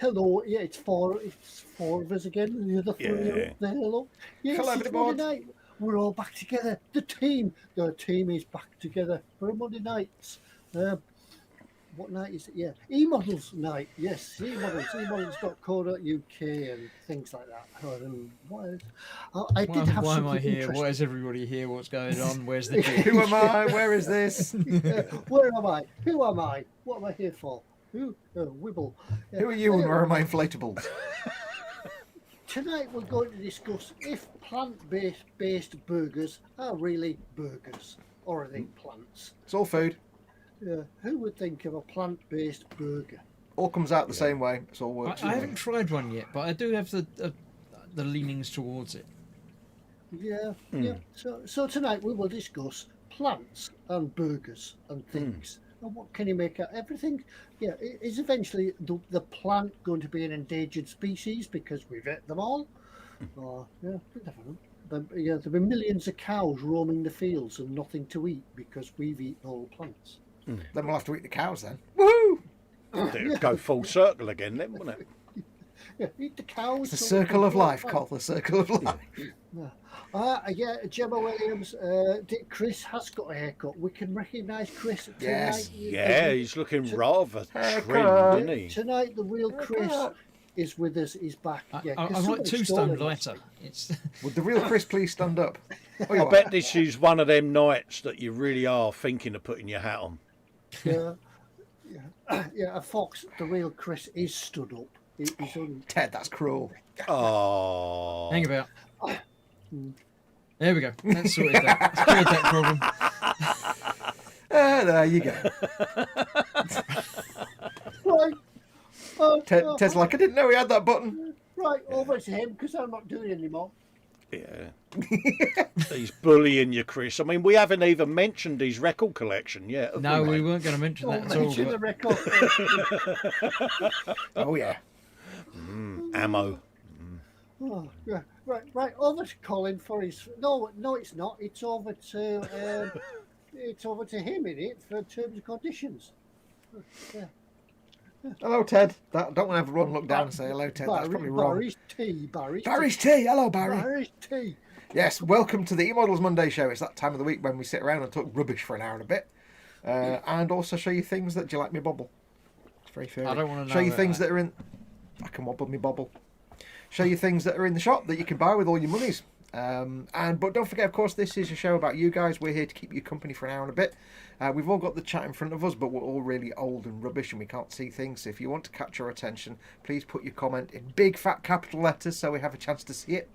Hello. Yeah, it's four of us again. The other three are up there. Hello. Yes, Hello, it's everybody. Monday night. We're all back together. The team is back together for a Monday night. What night is it? Yeah, eModels night. Yes, eModels.co.uk and things like that. I did have Why am something I here? interesting. Why is everybody here? What's going on? Where's the Who am I? Where is this? Where am I? Who am I? What am I here for? Who? Wibble. Who are you and where are my inflatables? Tonight we're going to discuss if plant-based burgers are really burgers or are they plants. It's all food. Who would think of a plant-based burger? All comes out the same way. It's all works. I haven't tried one yet, but I do have the leanings towards it. Yeah. So tonight we will discuss plants and burgers and things. And what can you make out? Everything. Yeah, is eventually the plant going to be an endangered species because we've ate them all? Or we never know. There'll be millions of cows roaming the fields and nothing to eat because we've eaten all plants. Then we'll have to eat the cows then. Woohoo! It'd go full circle again then, wouldn't it? Yeah, eat the cows. It's the circle of life, Col. The circle of life. Gemma Williams. Chris has got a haircut. We can recognise Chris tonight. Yes. Yeah, he's looking rather Haircut. trimmed, isn't he? Tonight, the real Chris is with us. He's back. Yeah, I'm like 2 stone lighter. It's Would the real Chris please stand up? Oh, I bet this is one of them nights that you really are thinking of putting your hat on. Yeah. Foxx, the real Chris, is stood up. He's on. Ted, that's cruel. Oh, hang about. There we go. That's sorted that. That's cleared that problem. There you go. Right. Ted's like, I didn't know he had that button. Right, over to him because I'm not doing it anymore. yeah. He's bullying you, Chris. I mean, we haven't even mentioned his record collection yet. have No, we mate? weren't going to mention that at Mention all. the But record. Oh, yeah. Ammo. Oh, yeah. Right. Over to Colin for his. No, it's not. It's over to. It's over to him in it for terms and conditions. Yeah. Hello, Ted. Don't want to have everyone look down and say hello, Ted. That's probably wrong. Barry's tea. Barry's tea. Hello, Barry. Barry's tea. Yes, welcome to the eModels Monday show. It's that time of the week when we sit around and talk rubbish for an hour and a bit. And also show you things that... Do you like me bobble? It's very fair. I don't want to know. Show you about things that. that are in... I can wobble me bobble. Show you things that are in the shop that you can buy with all your monies. But don't forget, of course, this is a show about you guys. We're here to keep you company for an hour and a bit. We've all got the chat in front of us, but we're all really old and rubbish and we can't see things. So if you want to catch our attention, please put your comment in big fat capital letters so we have a chance to see it.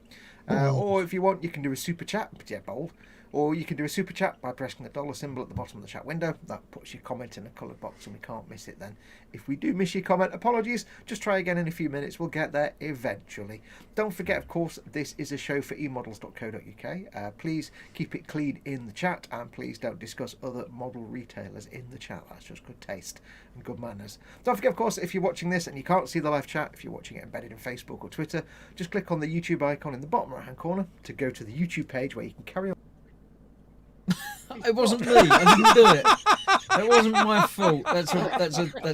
Or if you want, you can do a super chat. Yeah, bold. Or you can do a super chat by pressing the dollar symbol at the bottom of the chat window. That puts your comment in a coloured box and we can't miss it then. If we do miss your comment, apologies. Just try again in a few minutes. We'll get there eventually. Don't forget, of course, this is a show for eModels.co.uk. Please keep it clean in the chat and please don't discuss other model retailers in the chat. That's just good taste and good manners. Don't forget, of course, if you're watching this and you can't see the live chat, if you're watching it embedded in Facebook or Twitter, just click on the YouTube icon in the bottom right hand corner to go to the YouTube page where you can carry on. It wasn't me. I didn't do it. It wasn't my fault. That's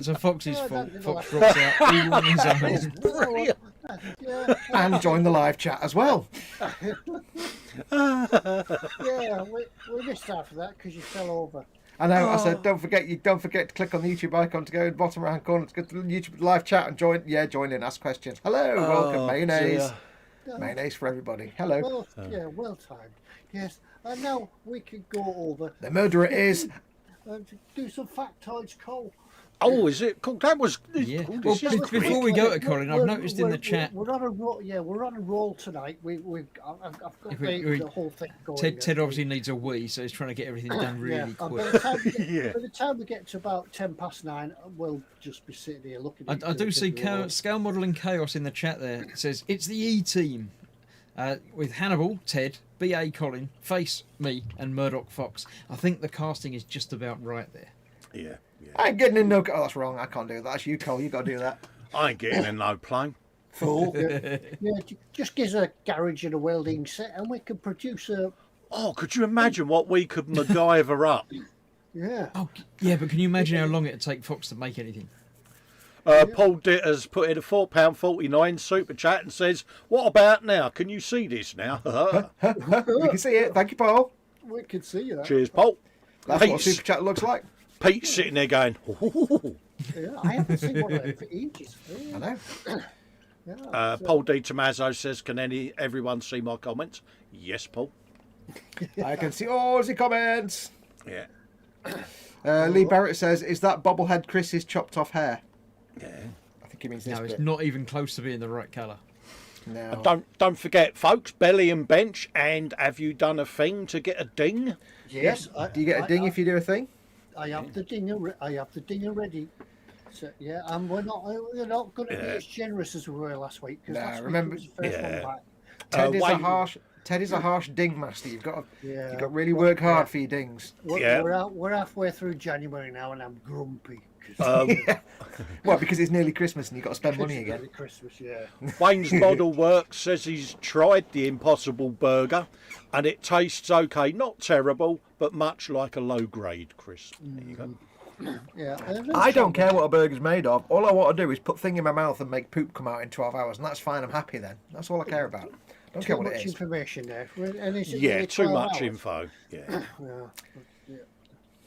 a Fox's fault. Foxx drops out. He won his own. Brilliant. And join the live chat as well. Yeah, we missed out for that because you fell over. I know. I said, don't forget to click on the YouTube icon to go in the bottom right hand corner to go to the YouTube live chat and join. Yeah, join in, ask questions. Hello, welcome, mayonnaise. Dear. Mayonnaise for everybody. Hello. Well timed. Yes, and now we can go over The murderer is. and do some factoids, Cole. Oh, is it? Cool. That was. Yeah. Oh, Well, this is before quick. we go to Colin, I've noticed in the chat. We're on a roll. Yeah, we're on a roll tonight. I've got the whole thing going. Ted obviously needs a wee, so he's trying to get everything done really and quick. by the time we get to about 9:10, we'll just be sitting here looking. I do see Scale Modelling Chaos in the chat there. It says, it's the E team. With Hannibal, Ted, BA Colin, Face, me, and Murdoch Foxx. I think the casting is just about right there. Yeah. I ain't getting in no. Oh, that's wrong. I can't do that. That's you, Cole. You got to do that. I ain't getting in no plane. Fool. Yeah, just gives a garage and a welding set, and we can produce a. Oh, could you imagine what we could MacGyver up? Yeah. Oh, yeah, but can you imagine how long it would take Fox to make anything? Paul Ditter's put in a £4.49 super chat and says, "What about now? Can you see this now?" You can see it. Thank you, Paul. We can see that. Cheers, Paul. That's what a Pete's, super chat looks like. Pete's sitting there going, "Ooh." Yeah, I haven't seen one of them for ages. I know. Yeah, Paul D. Tommaso says, "Can everyone see my comments?" Yes, Paul. I can see all the comments. Yeah. Lee Barrett says, "Is that bobblehead Chris's chopped off hair?" Yeah. I think he means this No, it's bit. not even close to being the right colour. No. Don't forget, folks, belly and bench. And have you done a thing to get a ding? yes. Do you get a ding if you do a thing? I have the dinger. I have the dinger ready. So, yeah, and we're not going to be as generous as we were last week because Nah, last remember- week was the first one back. Ted is a harsh ding master. You've got to Yeah. really work hard for your dings. We're halfway through January now, and I'm grumpy. Well, because it's nearly Christmas and you've got to spend money It's again. nearly Christmas, yeah. Wayne's Model Works says he's tried the Impossible Burger and it tastes okay, not terrible, but much like a low-grade crisp. There you go. Yeah. I don't care what a burger's made of. All I want to do is put thing in my mouth and make poop come out in 12 hours, and that's fine. I'm happy then. That's all I care about. Don't care Too what much it is. information there. And it's Yeah, only too 12 much hours. info. Yeah.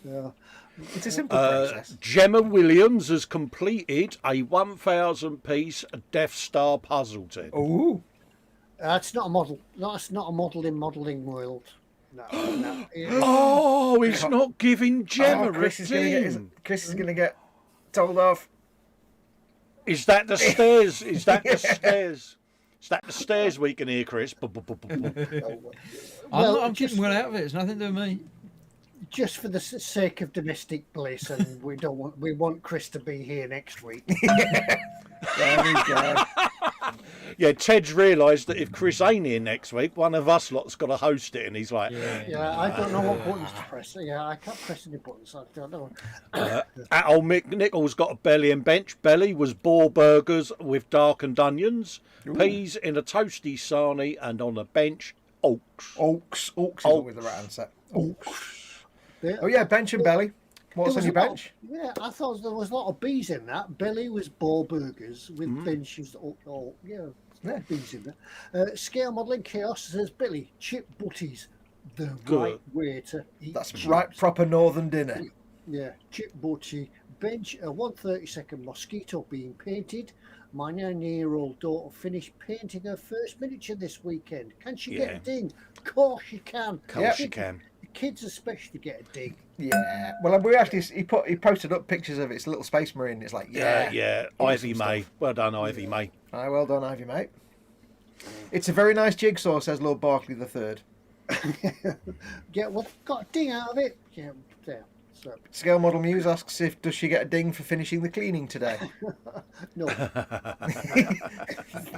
Yeah. It's a simple process. Gemma Williams has completed a 1,000-piece Death Star puzzle, Ted. Ooh. That's not a model. That's not a model in modelling world. No. Oh, he's not giving Gemma Chris a is ding. going to get told off. Is that the stairs? Is that the stairs? Is that the stairs we can hear, Chris? I'm keeping well out of it. It's nothing to do with me. Just for the sake of domestic bliss, and we want Chris to be here next week. There we go. Yeah, Ted's realised that if Chris ain't here next week, one of us lot's got to host it, and he's like, Yeah, I don't know what buttons to press. Yeah, I can't press any buttons. I don't know. Old Mick Nichols got a belly and bench. Belly was boar burgers with darkened onions, peas in a toasty sarnie, and on a bench, oaks. Oaks is always the right answer. Yeah. Oh yeah, bench and belly. What's There on was your a lot bench? Yeah, I thought there was a lot of bees in that. Belly was boar burgers with benches. Yeah. Bees in there. Scale modelling chaos says Billy chip butties, the Good. right way to eat. That's chips. right, proper northern dinner. Yeah, chip butty bench. A 132nd mosquito being painted. My 9-year-old daughter finished painting her first miniature this weekend. Can she get a ding? Of course she can. Of course you can. The kids especially get a ding. Yeah. Well, we actually he posted up pictures of its little space marine. It's like Yeah. awesome Ivy May. stuff. Well done, Ivy May. Aye, well done, Ivy, mate. It's a very nice jigsaw, says Lord Berkeley III. Got a ding out of it. Yeah. So, Scale Model Muse asks if does she get a ding for finishing the cleaning today? no.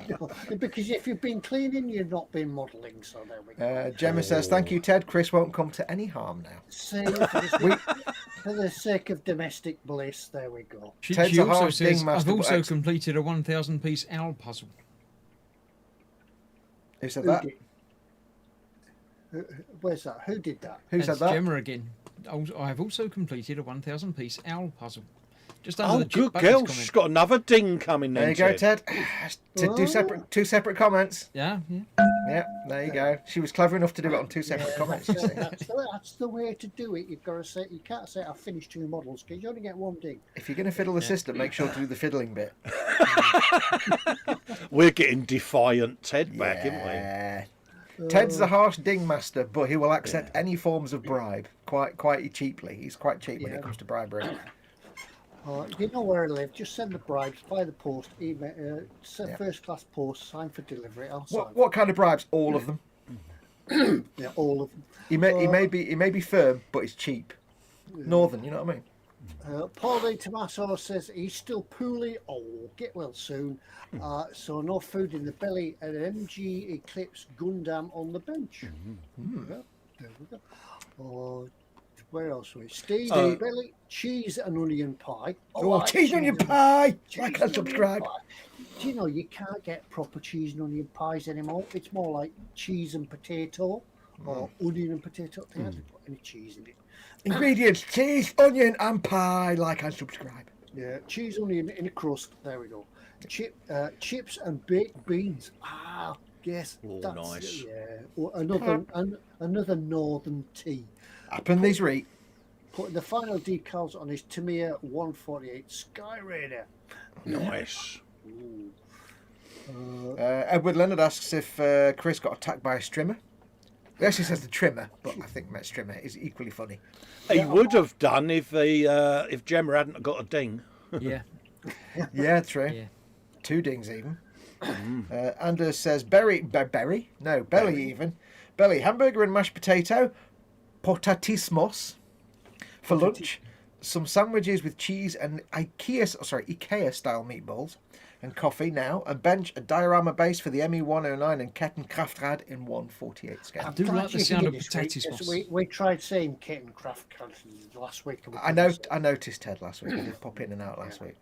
No. Because if you've been cleaning, you've not been modelling. So there we go. Gemma says, "Thank you, Ted. Chris won't come to any harm now." Say for the sake of domestic bliss, there we go. Ted's She a also hard says, ding master, I've also but completed a 1,000-piece owl puzzle. Who said Who that? did? Where's that? Who did that? Who said That's that? Gemma again. I have also completed a 1,000-piece owl puzzle. Just under Oh, the good chip buttons girl. comment. She's got another ding coming There then, you go, Ted. Ted. Two separate comments. Yeah. Yeah, there you go. She was clever enough to do it on two separate comments. You see. That's the way to do it. You've got to say, you can't say I finished 2 models because you only get 1 ding. If you're going to fiddle the system, make sure to do the fiddling bit. We're getting defiant Ted back, aren't we? Yeah. Ted's the harsh ding master, but he will accept any forms of bribe quite cheaply. He's quite cheap when it comes to bribery. You know where I live. Just send the bribes by the post. Email, first class post. Sign for delivery. I'll sign. What kind of bribes? All of them. Yeah, all of them. He may be firm, but he's cheap. Northern, you know what I mean? Paul D. Tommaso says he's still poorly. Oh, get well soon. So no food in the belly. An MG Eclipse Gundam on the bench. Yeah, there we go. Where else were we? Steve belly, cheese and onion pie. Oh, cheese and onion pie! Like and subscribe. Do you know you can't get proper cheese and onion pies anymore? It's more like cheese and potato or onion and potato. They haven't put any cheese in it. Ingredients: cheese, onion, and pie. Like and subscribe. Yeah, cheese onion in a crust. There we go. Chips and baked beans. Ah, yes, Oh, that's nice. yeah. Or another northern tea. Up in these reek. Putting the final decals on his Tamiya 148 Sky Raider. Nice. Ooh. Edward Leonard asks if Chris got attacked by a strimmer. He actually says the trimmer, but I think Met Strimmer is equally funny. He would have done if Gemma hadn't got a ding. Yeah. Yeah, true. Yeah. 2 dings even. Anders says belly even. Belly, hamburger and mashed potato, potatismos for lunch, some sandwiches with cheese and IKEA style meatballs, and coffee now, and bench a diorama base for the ME109 and Kettenkraftrad in 148 scale. I do like the sound of potato sauce. We tried saying Kettenkraft last week. And we I noticed Ted last week. I did pop in and out last week.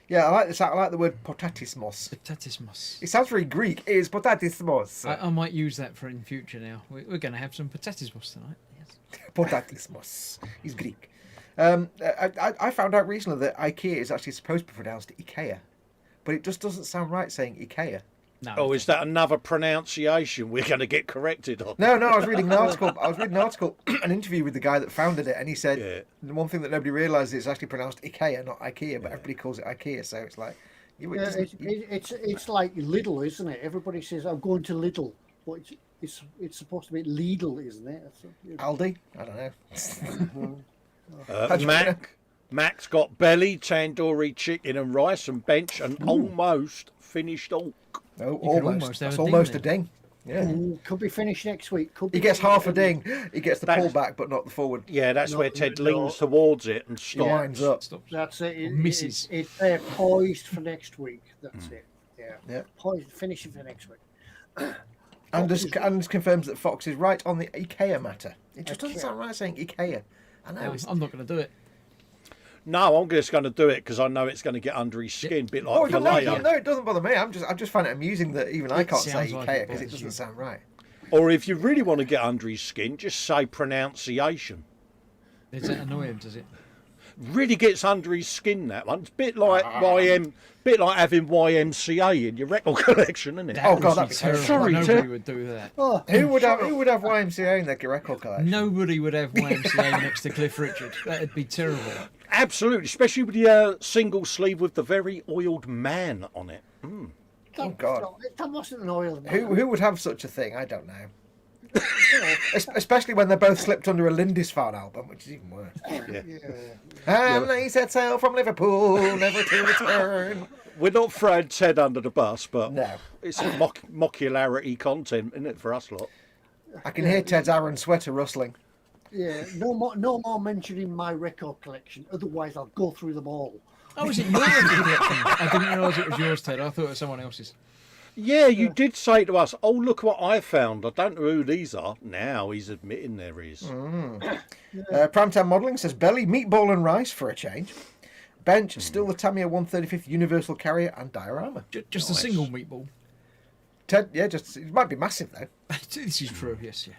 Yeah, I like this. I like the word potatismos. Potatismos. It sounds very Greek. It is potatismos. I might use that for in future now. We're going to have some potatismos tonight. Yes. Potatismos. He's Greek. I found out recently that IKEA is actually supposed to be pronounced IKEA, but it just doesn't sound right saying IKEA. No. Oh, is that another pronunciation we're going to get corrected on? No, I was reading an article, an interview with the guy that founded it, and he said the one thing that nobody realised is it's actually pronounced IKEA, not IKEA, but everybody calls it IKEA, so it's like... It's like Lidl, isn't it? Everybody says, I'm going to Lidl. But it's supposed to be Lidl, isn't it? Aldi? I don't know. Mac's got belly, tandoori chicken and rice and bench and almost finished all. Oh, almost have That's a ding almost then. a ding. Yeah. Ooh, could be finished next week. He gets half a ding. He gets the That's- pullback, but not the forward. Yeah, that's where Ted leans towards it and He stops. winds up. Stop. That's it. Misses. It's poised for next week. That's it. Yeah. Yeah. Poised, finishing for next week. Anders confirms that Fox is right on the IKEA matter. It just doesn't IKEA. sound right saying IKEA. I know. I'm not going to do it. No, I'm just going to do it because I know it's going to get under his skin, bit like No, Vallejo. it doesn't bother me. I just find it amusing that even I It can't say sounds like IKEA it because it bothers doesn't you. sound right. Or if you really want to get under his skin, just say pronunciation. Does that annoy him, does it? Really gets under his skin, that one. It's a bit like bit like having YMCA in your record collection, isn't it? Oh, God, would that'd be be terrible. Sorry, Nobody Ted. would do that. Oh, Who would have YMCA in their record collection? Nobody would have YMCA next to Cliff Richard. That'd be terrible. Absolutely, especially with the single sleeve with the very oiled man on it. Oh, God. That wasn't an oil. Who would have such a thing? I don't know. Especially when they're both slipped under a Lindisfarne album, which is even worse. And they set sail from Liverpool, never to return. We're not throwing Ted under the bus, but No. it's mockularity content, isn't it, for us lot? I can hear Ted's Aaron sweater rustling. Yeah, no more mentioning my record collection. Otherwise, I'll go through them all. Oh, is it your record collection? I didn't realise it was yours, Ted. I thought it was someone else's. Yeah, you did say to us, oh, look what I found. I don't know who these are. Now he's admitting there is. Primetime Modelling says belly, meatball and rice for a change. Bench, still the Tamiya 135th Universal Carrier and diorama. Just a single meatball. Ted, yeah, it might be massive though. This is true, yes, yeah.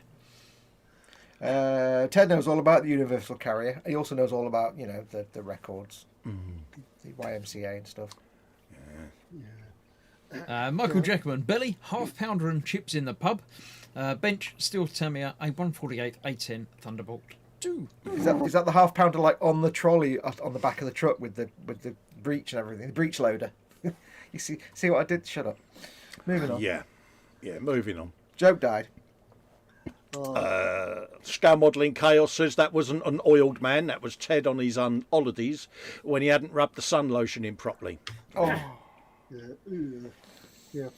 Ted knows all about the Universal Carrier. He also knows all about, the records, the YMCA and stuff. Michael Jackman, belly, half pounder and chips in the pub. Bench, steel Tamiya, a 148, A10 Thunderbolt 2. Is that the half pounder like on the trolley on the back of the truck with the breech and everything, the breech loader? You see what I did? Shut up. Moving on. Yeah, moving on. Joke died. Scale Modelling Chaos says that wasn't an oiled man, that was Ted on his holidays when he hadn't rubbed the sun lotion in properly. Oh. Yeah.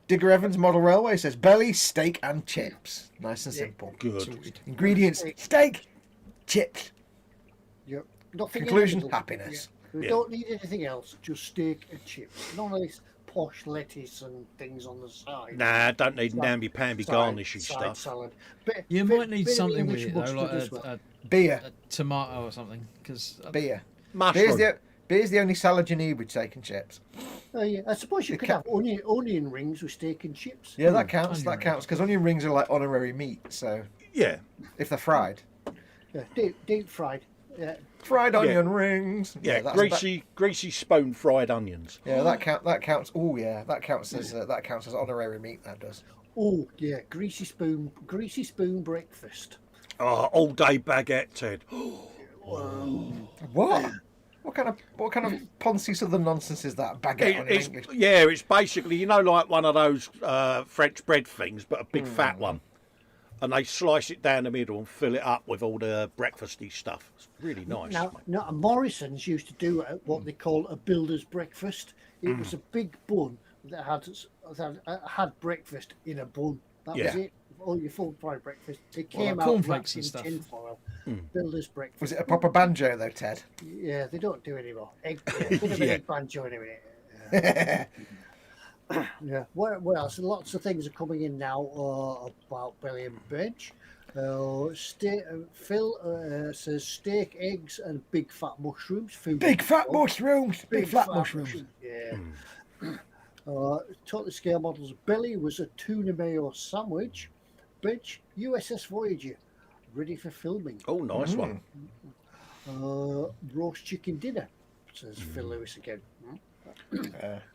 Digger Evans Model Railway says belly, steak and chips. Nice and simple. Good. Ingredients: steak, chips. Yep. Nothing Conclusion: else. happiness. We Yeah. don't need anything else. Just steak and chips. None of this posh lettuce and things on the side. Nah, don't need namby-pamby garnishy side stuff. salad. You might need something with it, though, mustard like as well. a Beer. tomato or something. Because Beer. Mushroom. Beer's the only salad you need with steak and chips. Yeah, I suppose you could have onion rings with steak and chips. Yeah, that counts. onion That counts because onion rings are like honorary meat. So Yeah. if they're fried, Yeah, deep fried. Yeah. Fried onion rings. Yeah, that's- greasy spoon fried onions. Yeah, that counts. Oh yeah, that counts as honorary meat. That does. Oh yeah, greasy spoon breakfast. Oh, all day baguette, Ted. What? What kind of Ponzi Southern nonsense is that? Baguette on in English. Yeah, it's basically, like one of those French bread things, but a big fat one. And they slice it down the middle and fill it up with all the breakfasty stuff. It's really nice. Now Morrison's used to do what they call a builder's breakfast. It was a big bun that had breakfast in a bun. That was it. All your full fried breakfast. It came out cornflakes and wrapped in stuff. tinfoil. Builder's breakfast. Was it a proper banjo though, Ted? Yeah, they don't do anymore. Bit of an egg banjo in a minute. Yeah. Well, so lots of things are coming in now about belly and bench. Phil says steak, eggs, and big fat mushrooms. Big fat mushrooms. Big fat mushrooms. Yeah. Totally scale models. Belly was a tuna mayo sandwich. Bench USS Voyager, ready for filming. Oh, nice one. Roast chicken dinner, says Phil Lewis again.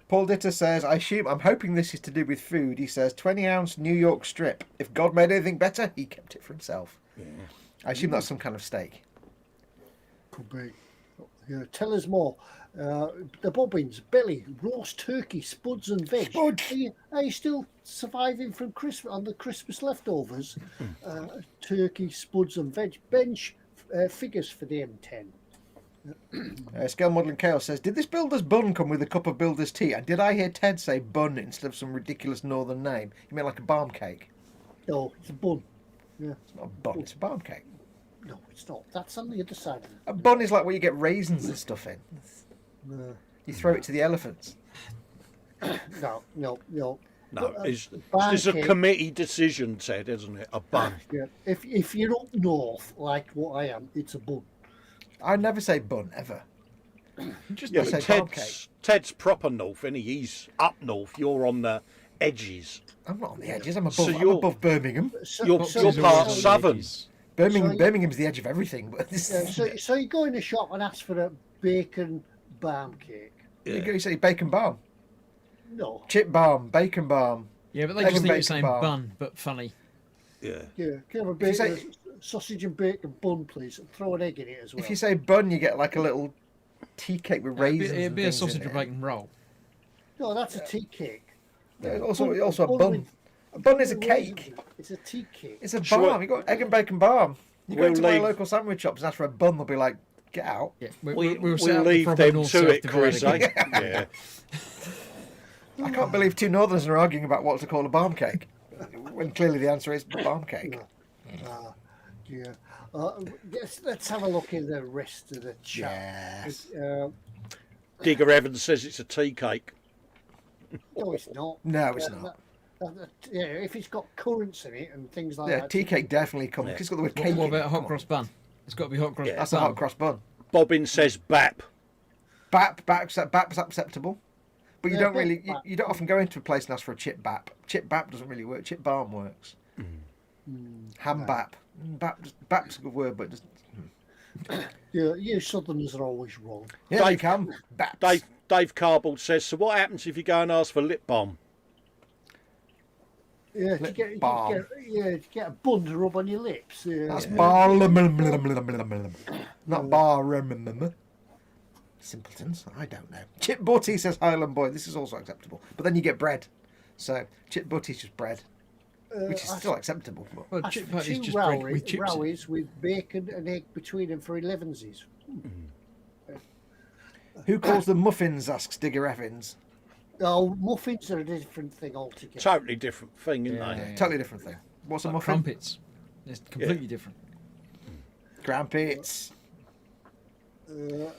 Paul Ditter says, I'm hoping this is to do with food. He says 20-ounce New York strip. If God made anything better, he kept it for himself. Yeah. I assume that's some kind of steak. Could be. Yeah, tell us more. The bobbins, belly, roast turkey, spuds and veg. Spuds. Are you still surviving from Christmas on the Christmas leftovers? Turkey, spuds and veg. Bench figures for the M10. Scale Modelling Chaos says, did this builder's bun come with a cup of builder's tea? And did I hear Ted say bun instead of some ridiculous northern name? You mean like a barm cake? No, it's a bun. Yeah. It's not a bun, it's a barm cake. No, it's not. That's on the other side of it. A bun is like where you get raisins and stuff in. You throw it to the elephants. No. No, it's a committee decision, Ted, isn't it? A bun. Yeah. If you're up north, like what I am, it's a bun. I never say bun, ever. Just Yeah, say but barm cake. Ted's proper north, and he's up north. You're on the edges. I'm not on the edges, I'm above, So I'm above Birmingham. You're part southern. Birmingham's the edge of everything. But So you go in the shop and ask for a bacon barm cake. You say bacon barm. No. Chip barm, bacon barm. Yeah, but they Egg just and think you're bacon saying barm. bun, but funny. Yeah. Yeah, can I have a bacon, sausage and bacon bun, please, and throw an egg in it as well. If you say bun, you get like a little tea cake with raisins. It'd be a and things sausage in and it. bacon roll. No, that's a tea cake. Yeah, also a bun. A bun is a cake. It's a tea cake. It's a Sure. barm. You got egg and bacon barm. You go We'll to my leave- local sandwich shops and ask for a bun. They'll be like, get out. Yeah, We'll set up the leave proper them north-south to it, divide Chris. again. Yeah. I can't believe two northerners are arguing about what to call a barm cake, when clearly the answer is barm cake. Yeah. Let's have a look in the rest of the chat. Yes. Digger Evans says it's a tea cake. No, it's not. No, it's not. Yeah, if it's got currants in it and things like Yeah, that. tea cake definitely comes. It's got the word cake. What in about it. a hot cross bun? It's got to be hot cross. That's a bun. hot cross bun. Bobbin says bap. Bap's acceptable, but you Yeah, don't really. bap. You don't often go into a place and ask for a chip bap. Chip bap doesn't really work. Chip barm works. Ham bap. Bap's a good word, but just You Southerners are always wrong. yeah, you can. Baps. Dave Carball says, so what happens if you go and ask for lip balm? Yeah, Lip to balm. to get a bun to rub on your lips. Yeah. That's bar. Not bar. Simpletons. I don't know. Chip butty says Highland Boy. This is also acceptable, but then you get bread. So chip butty is just bread, which is still acceptable. But Well, Ask chip for butty is two just bread with chips. in it. rowies with bacon and egg between them for 11s. who calls them muffins? Asks Digger Evans. Oh, muffins are a different thing altogether. Totally different thing, isn't Yeah, they? yeah. Totally different thing. What's a Like muffin? crumpets. It's completely different. Crumpets.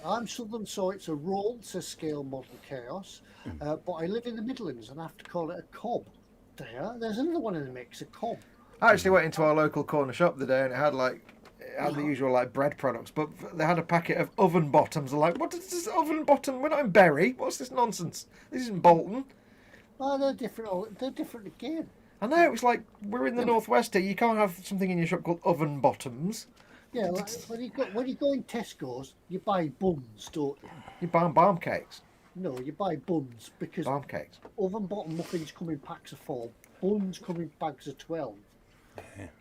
I'm Southern, so it's a roll, says Scale Model Chaos. But I live in the Midlands and I have to call it a cob. There's another one in the mix, a cob. I actually went into our local corner shop the day and it had the usual like bread products, but they had a packet of oven bottoms. I'm like, what is this oven bottom? We're not in Bury. What's this nonsense? This isn't Bolton. Oh, they're different. They're different again. I know, it's like we're in the northwest here. You can't have something in your shop called oven bottoms. Yeah, like when you go in Tesco's, you buy buns, don't you? You buy barm cakes. No, you buy buns because Barm cakes. oven bottom muffins come in packs of 4, buns come in bags of 12.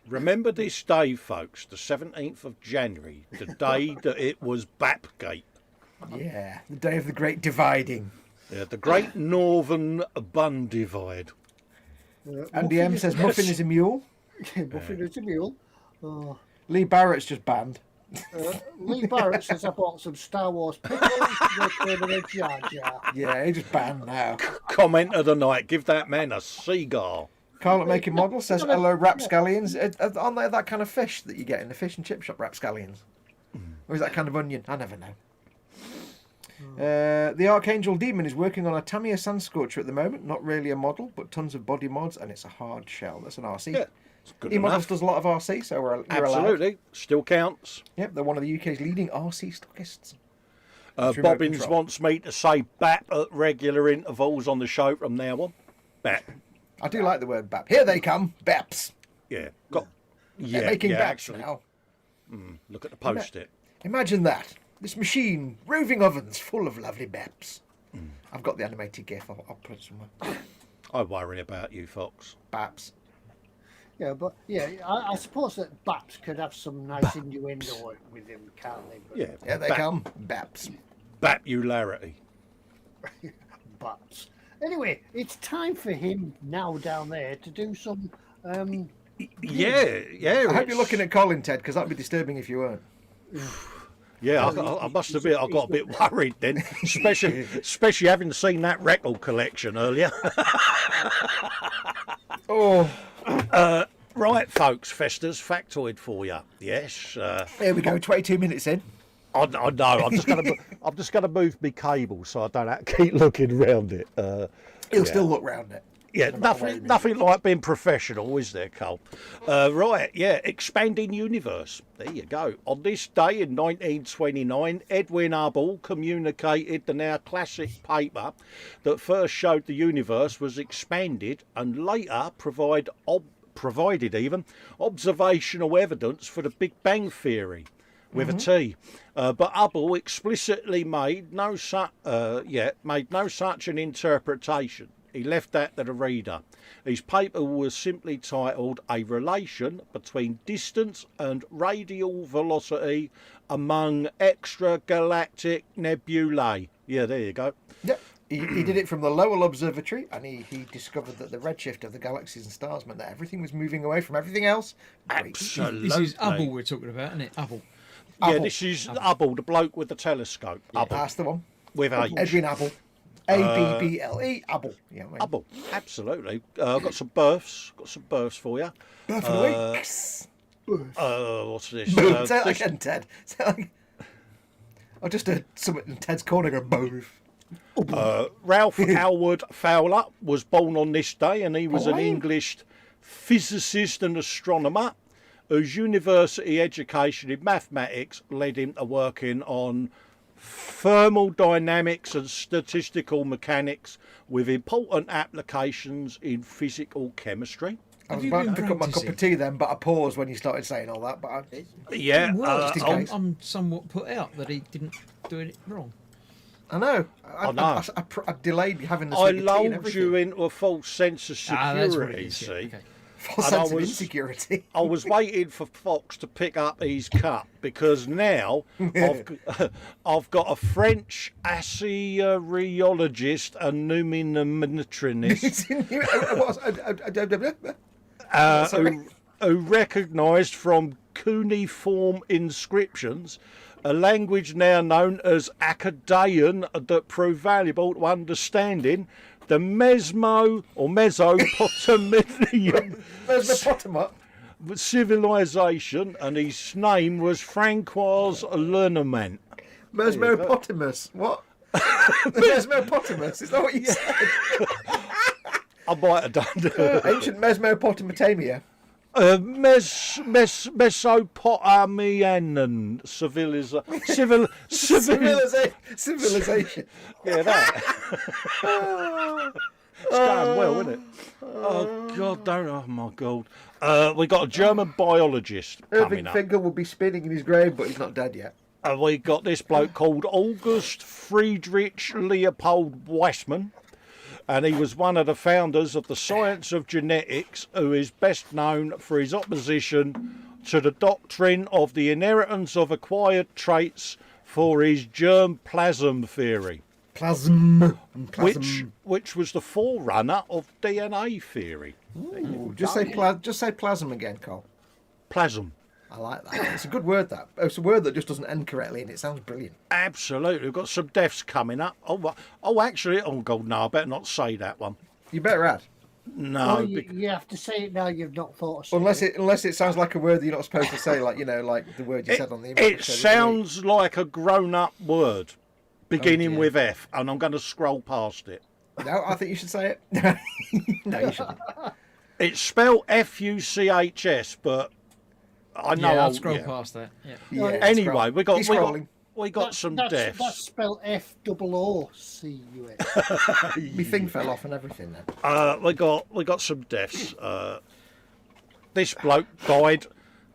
Remember this day, folks, the 17th of January, the day that it was Bapgate. Yeah, the day of the great dividing. Yeah, the Great Northern Bun Divide. Andy M says muffin is a mule. Muffin is a mule. Oh, Lee Barrett's just banned. Lee Barrett says I bought some Star Wars pickles. They came in a Jar Jar. Yeah, he just banned now. Comment of the night, give that man a cigar. Colin Making Model says hello rapscallions. Aren't they that kind of fish that you get in the fish and chip shop, rapscallions? Or is that kind of onion? I never know. The Archangel Demon is working on a Tamiya Sandscorcher at the moment. Not really a model, but tons of body mods, and it's a hard shell. That's an RC. Yeah, it's good eModels enough. does a lot of RC, so we're allowed. Absolutely, still counts. Yep, they're one of the UK's leading RC stockists. Remote Bobbins control. wants me to say BAP at regular intervals on the show from now on. BAP. I do like the word BAP. Here they come, BAPs. Yeah, got. They're Yeah, making yeah, BAPs actually. now. Look at the post-it. Imagine that. This machine, roving ovens full of lovely BAPs. I've got the animated GIF. I'll put it somewhere. I worry about you, Fox. BAPs. Yeah, but yeah, I suppose that Baps could have some nice innuendo with him, can't they? But Yeah, Here they BAP. come, BAPs. Bapularity. Baps. Anyway, it's time for him now down there to do some. Yeah. I hope you're looking at Colin, Ted, because that'd be disturbing if you weren't. Yeah, I must admit, I got a bit worried then, especially having seen that record collection earlier. Oh, Right, folks, Fester's factoid for you. Yes, here we go. 22 minutes in. I know. I'm just gonna move my cable so I don't have to keep looking around it. He'll still look round it. Yeah, nothing like being professional, is there, Cole? Right, yeah, expanding universe. There you go. On this day in 1929, Edwin Hubble communicated the now classic paper that first showed the universe was expanded and later provided even observational evidence for the Big Bang Theory with a T. But Hubble explicitly made no such an interpretation. He left that to the reader. His paper was simply titled A Relation Between Distance and Radial Velocity Among Extragalactic Nebulae. Yeah, there you go. Yep. He did it from the Lowell Observatory, and he discovered that the redshift of the galaxies and stars meant that everything was moving away from everything else. Great. Absolutely. This is Hubble we're talking about, isn't it? Hubble. Yeah, Hubble. this is Hubble, the bloke with the telescope. Hubble, That's the one. with H. Edwin Hubble. A-B-B-L-E. Hubble. Yeah, I mean, Hubble, absolutely. I've got some births for you. Birth of the weeks. What's this? Say that This- again, Ted. Say that again. I just heard someone in Ted's corner go, both. Ralph Howard Fowler was born on this day, and he was an wow. English physicist and astronomer whose university education in mathematics led him to working on thermodynamics and statistical mechanics with important applications in physical chemistry. I was you about to been pick up my cup of practicing? tea then, but I paused when you started saying all that. But Yeah, Well, just in I'm, case. I'm somewhat put out that he didn't do it wrong. I know. I know. I delayed having the I sweet tea and lulled everything. you into a false sense of That's what security, it is. Yeah. see? Okay. False and I sense of was- insecurity. I was waiting for Fox to pick up his cup because now I've got a French assyriologist and numismatist who recognised from cuneiform inscriptions a language now known as Akkadian that proved valuable to understanding the Mesopotamian Mesopotamia. civilization, and his name was Francois Lenormand. Mesmopotamus. What? Mesmopotamus. Is that what you said? I might have done Ancient Mesopotamia. Mesopotamian Civilization. Yeah, that. It's going well, isn't it? Oh God, don't. Oh, my God. We got a German biologist Irving coming up. Finkel will be spinning in his grave, but he's not dead yet. We got this bloke called August Friedrich Leopold Weissmann, and he was one of the founders of the science of genetics, who is best known for his opposition to the doctrine of the inheritance of acquired traits for his germ plasm theory, Plasm. which was the forerunner of DNA theory. Ooh, just say plasm again, Cole. Plasm. I like that. It's a good word, that. It's a word that just doesn't end correctly, and it sounds brilliant. Absolutely. We've got some deaths coming up. Actually, God, no, I better not say that one. You better add. No. Oh, you have to say it now. You've not thought of saying Unless it sounds like a word that you're not supposed to say, like the word you said on the email. It sounds like a grown-up word, beginning dear. with F, and I'm going to scroll past it. No, I think you should say it. No, you shouldn't. It's spelled F-U-C-H-S, but I know. Yeah, I'll scroll past that. Yeah. Yeah, Anyway, scroll. we got Keep scrolling. we got some that's deaths. spelled F-O-O-C-U-S. My thing fell off and everything then. We got some deaths. This bloke died.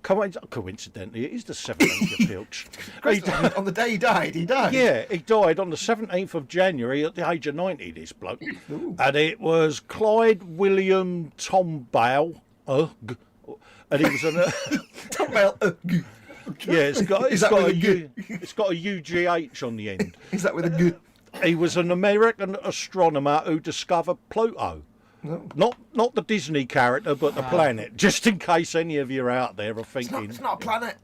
Coincidentally, it is the 17th of Pilch. On the day he died, Yeah, he died on the 17th of January at the age of 90, this bloke. And it was Clyde William Tombale. And he was an... yeah, it's got a UGH on the end. Is that with a good? He was an American astronomer who discovered Pluto. No. Not the Disney character, but the planet. Just in case any of you are out there are thinking... It's not a planet.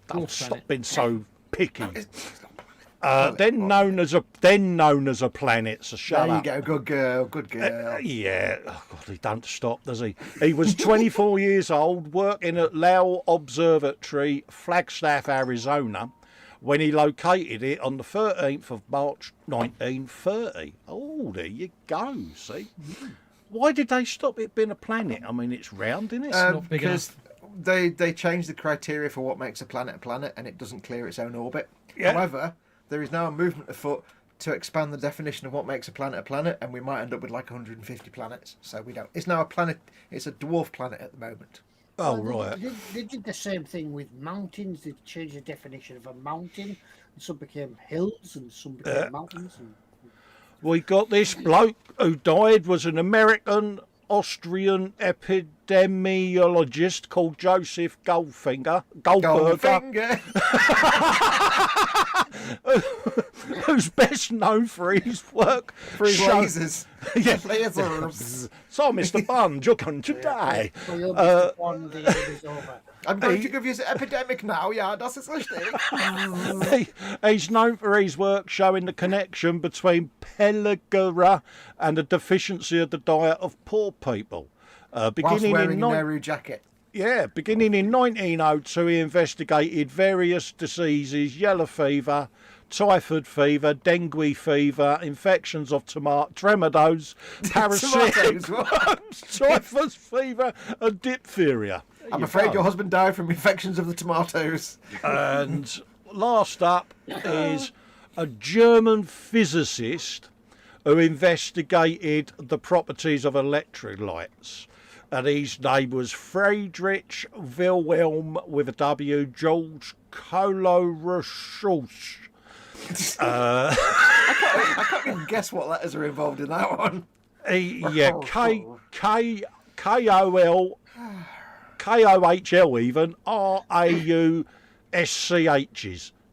Don't stop being so picky. Then known as a planet. So shut There up. you go, good girl. Yeah, oh God, he don't stop, does he? He was 24 years old, working at Lowell Observatory, Flagstaff, Arizona, when he located it on the 13th of March 1930. Oh, there you go, see? Why did they stop it being a planet? I mean, it's round, isn't it? not big Because they changed the criteria for what makes a planet, and it doesn't clear its own orbit. Yeah. However, there is now a movement afoot to expand the definition of what makes a planet, and we might end up with like 150 planets. So we don't. It's now a planet. It's a dwarf planet at the moment. Oh, Well, right. They did the same thing with mountains. They changed the definition of a mountain. And some became hills and some became mountains. And... We got this bloke who died, was an American Austrian epidemiologist called Joseph Goldberger, Goldfinger. who's best known for his work. For his show- lasers. Yeah. Lasers. So, Mr. Bond, you're going to die. So you'll miss the one, the end is over. I'm going to give you the epidemic now. Yeah, das ist richtig. He's known for his work showing the connection between pellagra and the deficiency of the diet of poor people. Whilst Beginning wearing in a Nehru jacket. beginning in 1902, he investigated various diseases: yellow fever, typhoid fever, dengue fever, infections of trematodes, parasitic Tomatoes, what? typhus fever, and diphtheria. I'm afraid your husband died from infections of the tomatoes. And last up is a German physicist who investigated the properties of electrolytes. And his name was Friedrich Wilhelm with a W, George Kolorschulz. I can't even guess what letters are involved in that one. Kohl even, RAUSCHs.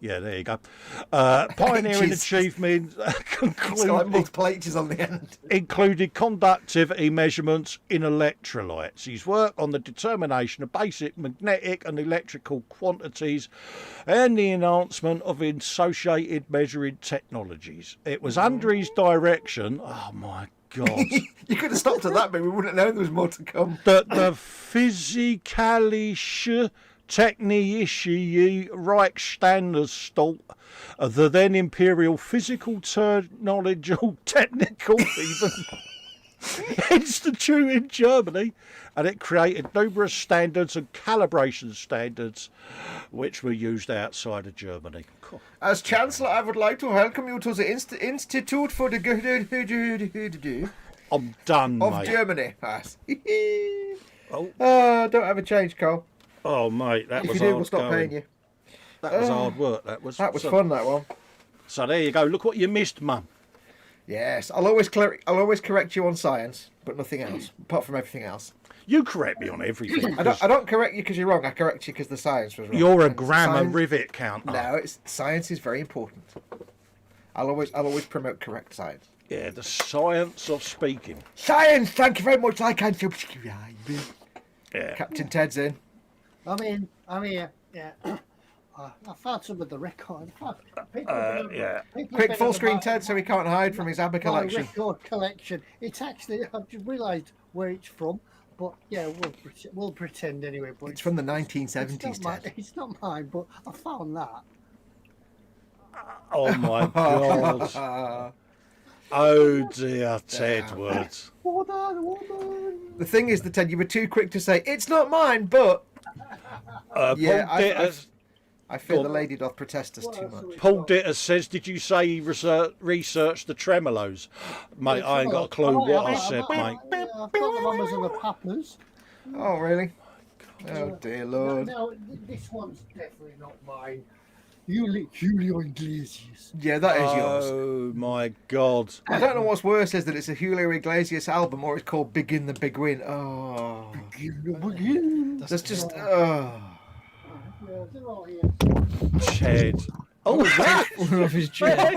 Yeah, there you go. Pioneering H's. achievements It's got like multiple H's on the end. included conductivity measurements in electrolytes. His work on the determination of basic magnetic and electrical quantities and the enhancement of associated measuring technologies. It was under his direction, oh my God, You could have stopped at that, but we wouldn't have known there was more to come. that the Physikalische Technische Reichsstandardstalt, the then Imperial Physical Technological Technical even Institute in Germany, and it created numerous standards and calibration standards which were used outside of Germany. Cool. As Chancellor, I would like to welcome you to the Institute for the I'm done, of mate. Germany. Pass. Oh. Don't have a change, Cole. Oh, mate, that If was you do, hard we'll stop going. paying you. That was hard work. That was so, fun, that one. So there you go. Look what you missed, Mum. Yes, I'll always correct you on science, but nothing else, apart from everything else. You correct me on everything. I don't correct you because you're wrong. I correct you because the science was wrong. You're a And grammar science- rivet counter. No, science is very important. I'll always promote correct science. Yeah, the science of speaking. Science, thank you very much. I can subscribe. Yeah. Captain Ted's in. I'm here. Yeah. I found some of the record. Yeah. Quick full screen Ted so he can't hide from his ABBA collection. Record collection. It's actually, I've just realised where it's from, but yeah, we'll pretend anyway. But It's from the 1970s, it's not Ted. it's not mine, but I found that. Oh my God. Oh dear, Tedward. Hold on. The thing is, Ted, you were too quick to say, it's not mine, but... Yeah, Paul Ditters, I fear Go the on. lady doth protest us too much. Paul Ditters says, did you say he researched the tremolos? Mate, I ain't got a clue what I said, mate. I've got the mamas and the papas. Oh, really? Oh, dear Lord. No, this one's definitely not mine. Julio Iglesias. Yeah, that is yours. Oh my God. I don't know what's worse is that it's a Julio Iglesias album or it's called Begin the Big Win. Oh, Begin. that's just... Yeah, they're all here. Ted. Oh, that? Falling off his chair.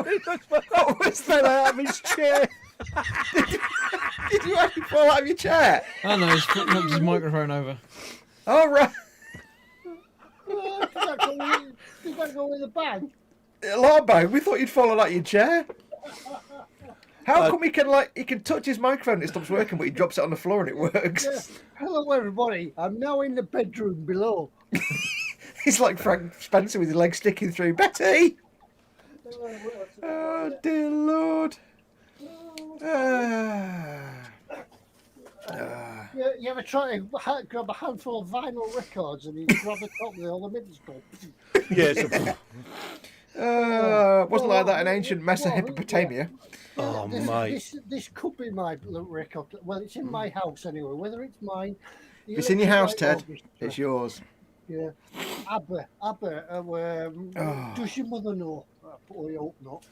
What was Fell that? out of his chair. Did you actually fall out of your chair? Oh no, he's knocked his microphone over. Oh, right. Did that go in the bag? Alarm bag. We thought you'd fallen out your chair. How come he can touch his microphone and it stops working, but he drops it on the floor and it works? Yeah. Hello, everybody. I'm now in the bedroom below. He's like Frank Spencer with his legs sticking through. Betty! Oh, dear Lord. You ever try to grab a handful of vinyl records and you grab the top with all the middles go? Yes. Wasn't like that in ancient Mesopotamia. Oh, mate. This could be my record. Well, it's in my house anyway. Whether it's mine. It's in your house, Ted. It's yours. Yeah. Abba, does your mother know? I hope not.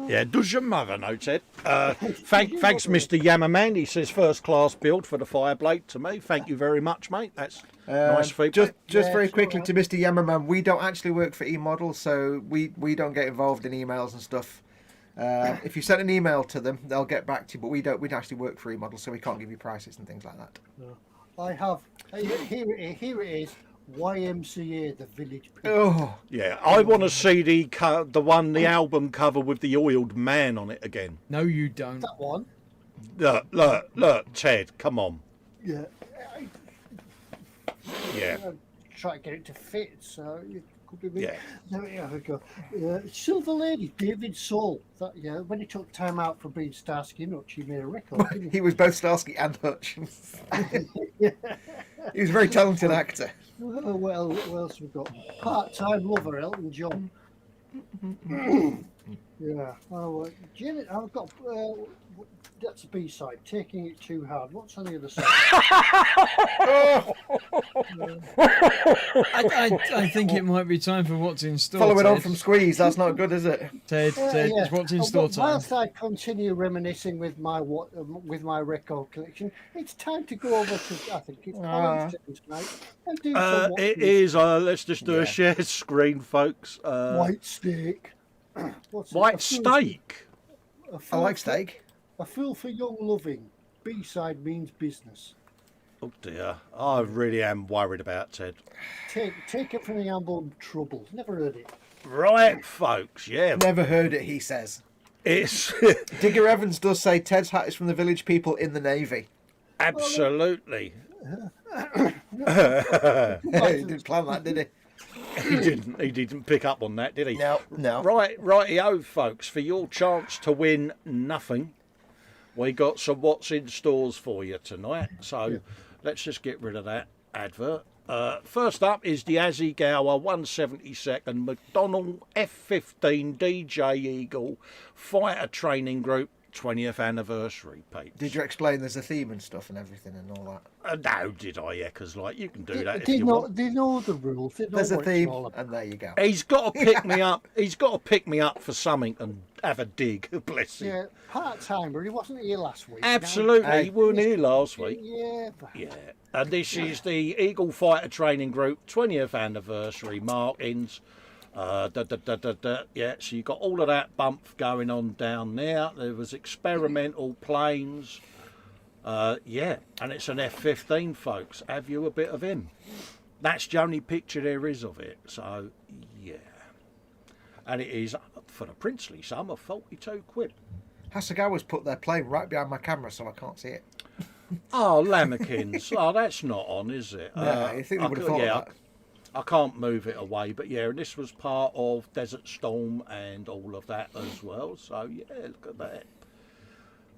Yeah, does your mother know, Ted? Thanks, Mr. Yammerman. He says first class build for the Fireblade to me. Thank you very much, mate. That's nice feedback. Just Yeah, very it's quickly all to Mr. Yammerman, we don't actually work for eModels, so we don't get involved in emails and stuff. If you send an email to them, they'll get back to you, but we don't actually work for eModels, so we can't give you prices and things like that. No. I have. Here it is. YMCA, the Village People. Oh, Yeah, I want to see the album cover with the oiled man on it again. No, you don't. That one. Look, Ted, come on. Yeah. Yeah. Try to get it to fit, so it could be me. Yeah. There we go. Silver Lady, David Soul. That, yeah, when he took time out from being Starsky and Hutch, he made a record, didn't he was both Starsky and Hutch. he? He was a very talented actor. Well, what else we got? Part-time lover, Elton John. Yeah. Oh, Jim, I've got. That's a B-side. Taking it too hard. What's on the other side? I think it might be time for what's in store. Following on Ted. from Squeeze, that's not good, is it? Ted, it's what's in store time. Whilst I continue reminiscing with my record collection, it's time to go over to. I think it's Colin's turn tonight. And do some It is. Let's just do a shared screen, folks. White steak. What's it? White steak. I like steak. A fool for young loving. B-side means business. Oh dear, I really am worried about Ted. Take it from the album Trouble. Never heard it. Right, folks. Yeah, Never heard it, he says. it's Digger Evans does say Ted's hat is from the Village People in the Navy. absolutely. He didn't plan that, did he? He didn't pick up on that, did he? No. Rightio, folks. For your chance to win nothing, we got some what's in stores for you tonight. So let's just get rid of that advert. First up is the Azigawa 172nd McDonnell F-15 DJ Eagle Fighter Training Group 20th anniversary, peeps. Did you explain there's a theme and stuff and everything and all that? No, did I? Yeah, because like you can do that if They you know, want. they know the rules. They know There's a what it's theme, all about. and there you go. He's got to pick me up. He's got to pick me up for something and have a dig. Bless him. Yeah, part timer. He wasn't here last week. Absolutely, he weren't here last week. Yeah. Yeah, and this is the Eagle Fighter Training Group 20th anniversary markings. Yeah, so you got all of that bump going on down there. There was experimental planes. Yeah, and it's an F-15, folks. Have you a bit of him? That's the only picture there is of it. So, yeah. And it is, for the princely sum of 42 quid. Hasegawa's put their plane right behind my camera, so I can't see it. Oh, Lamekins. Oh, that's not on, is it? No, I think they would have thought of that. I can't move it away, but yeah, and this was part of Desert Storm and all of that as well. So yeah, look at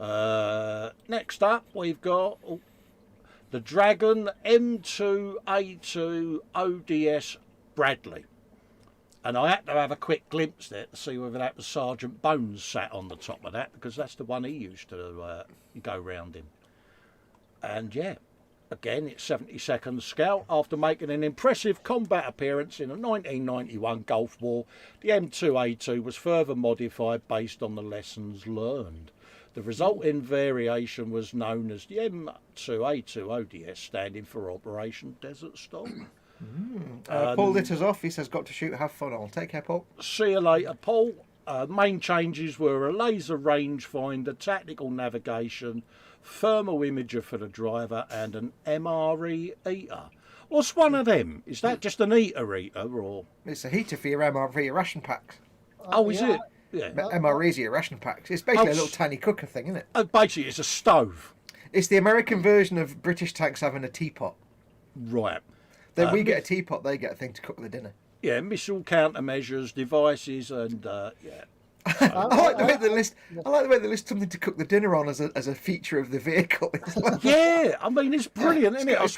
that. Next up, we've got the Dragon M2A2 ODS Bradley, and I had to have a quick glimpse there to see whether that was Sergeant Bones sat on the top of that, because that's the one he used to go round in. And yeah. Again, it's 72nd Scout. After making an impressive combat appearance in the 1991 Gulf War, the M2A2 was further modified based on the lessons learned. The resulting variation was known as the M2A2 ODS, standing for Operation Desert Storm. Paul Litter's off. He says, got to shoot, have fun. I'll take care, Paul. See you later, Paul. Main changes were a laser rangefinder, tactical navigation, thermal imager for the driver, and an MRE eater. What's one of them? Is that just an eater, or? It's a heater for your MRV ration packs. Oh, is yeah. it? Yeah. MREs are your ration packs. It's basically a little tiny cooker thing, isn't it? Basically, it's a stove. It's the American version of British tanks having a teapot. Right. Then we get a teapot, they get a thing to cook the dinner. Yeah, missile countermeasures, devices, and yeah. I like the way they list. I like the way they list something to cook the dinner on as a feature of the vehicle. It's like, Yeah, I mean, it's brilliant, isn't it? it's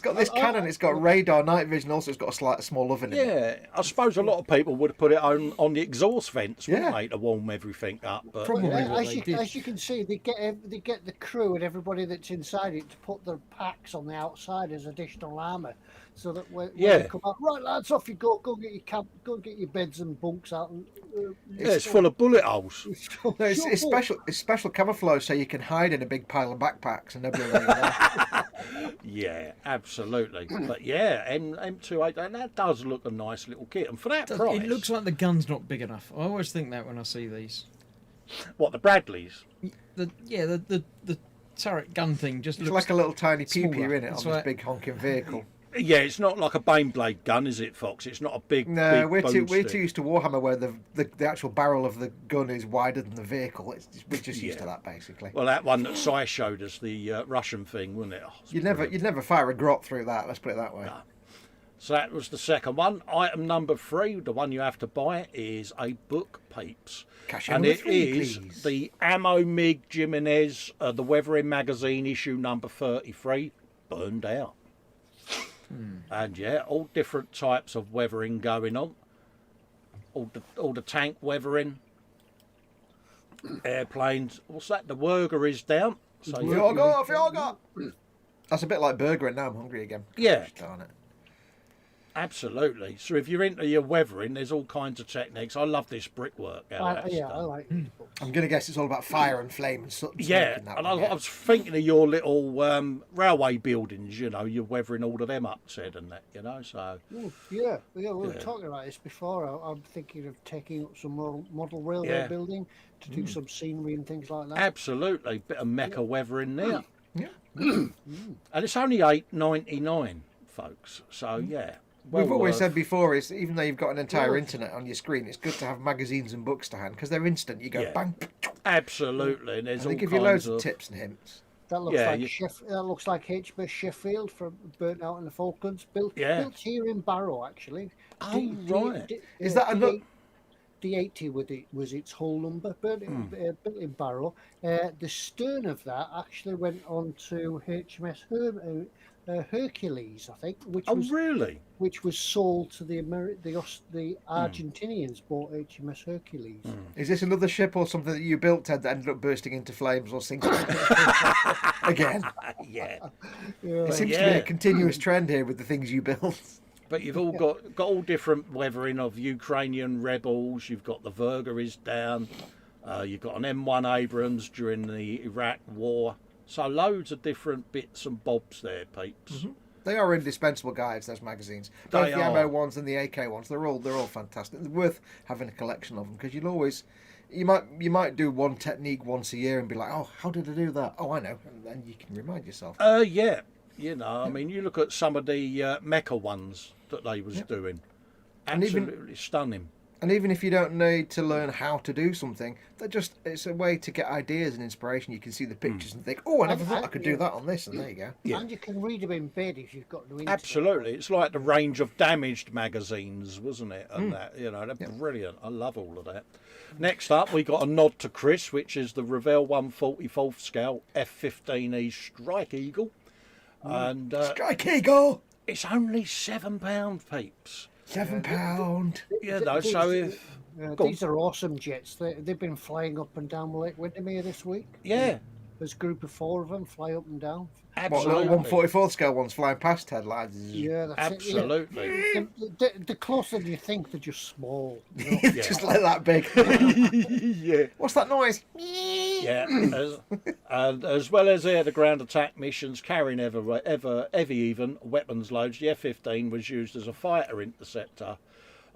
got this cannon. It's got radar, night vision. Also, it's got a small oven in it. Yeah, I suppose a lot of people would have put it on the exhaust vents, wouldn't Yeah. they, to warm everything up. But Probably Yeah, what as, they you, did. as you can see, they get the crew and everybody that's inside it to put their packs on the outside as additional armour, so that when Yeah. they come out, right lads, off you go. Go get your camp. Go get your beds and bunks out. And, yeah, it's full of bullet holes. No, it's special. It's special camouflage, so you can hide in a big pile of backpacks and nobody will know you're there. Yeah, absolutely. But yeah, M28, and that does look a nice little kit. And for that price, It looks like the gun's not big enough. I always think that when I see these. what, the Bradleys? The turret gun thing just It's looks like a little tiny pew smaller. in it on That's this right. big honking vehicle. Yeah, it's not like a Baneblade gun, is it, Fox? It's not a big. No, big we're boomstick. too used to Warhammer, where the actual barrel of the gun is wider than the vehicle. We're just used to Yeah. that, basically. Well, that one that Si showed us, the Russian thing, wasn't it? Oh, it's You'd brilliant. never fire a grot through that. Let's put it that way. No. So that was the second one. Item number 3, the one you have to buy, is a book, peeps. Cash And number it 3, is please. the Ammo Mig Jimenez, the Weathering Magazine, issue number 33, burned out. And yeah, all different types of weathering going on. All the tank weathering, airplanes. What's that? The Wurger is down. So Fjorga! That's a bit like burger, and now I'm hungry again. Yeah. Darn it. Absolutely. So if you're into your weathering, there's all kinds of techniques. I love this brickwork. How that's Yeah, I done. like these books. I'm going to guess it's all about fire and flame and smoke. Yeah, in that and one, I was thinking of your little railway buildings. You know, you're weathering all of them up, said and that. You know, so Oh, yeah, we were Yeah. talking about this before. I'm thinking of taking up some model railway Yeah. building to do some scenery and things like that. absolutely, bit of mecha weathering there. Yeah. And it's only $8.99, folks. So yeah, We've always worth- said before, is even though you've got an entire internet on your screen, it's good to have magazines and books to hand because they're instant. You go Yeah. bang, absolutely, and there's and all they give you kinds loads of tips and hints. That looks Yeah, like you- that looks like HMS Sheffield from burnt out in the Falklands. Built Yeah. here in Barrow, actually. Oh, right. Is that another- D80 was its whole number, built in Barrow. The stern of that actually went on to HMS Hercules, I think, Oh, really? which was sold to the the Argentinians bought HMS Hercules. Is this another ship or something that you built, Ted, that ended up bursting into flames or sinking? Again. Yeah. Yeah. It seems to be a continuous trend here with the things you build. But you've all got all different weathering of Ukrainian rebels. You've got the Vergeries down. You've got an M1 Abrams during the Iraq War. So loads of different bits and bobs there, peeps. They are indispensable guides, those magazines. Both the ammo ones and the AK ones. They're all fantastic. They're worth having a collection of them because you'll always, you might do one technique once a year and be like, oh, how did I do that? Oh, I know, and then you can remind yourself. Yeah. You know, I mean, you look at some of the mecha ones that they was doing. Absolutely stunning. And even if you don't need to learn how to do something, it's a way to get ideas and inspiration. You can see the pictures and think, oh, I never thought I could do that on this, and there you go. Yeah. And you can read them in bed if you've got no internet. Absolutely. It's like the range of damaged magazines, wasn't it? And that, you know, they're brilliant. I love all of that. Next up, we got a nod to Chris, which is the Revell 144th scale F-15E Strike Eagle. And Strike Eagle! it's only £7, peeps. £7. Yeah, though, so if... Go on. These are awesome jets. They've been flying up and down Lake Windermere this week. Yeah, There's a group of 4 of them fly up and down. What, absolutely. little 144th scale ones flying past headlights? Yeah, that's Absolutely. it. Yeah. The closer you think, they're just small. You know? Just like that big. Yeah. What's that noise? Yeah, and as well as the ground attack missions carrying heavy even weapons loads, the F-15 was used as a fighter interceptor.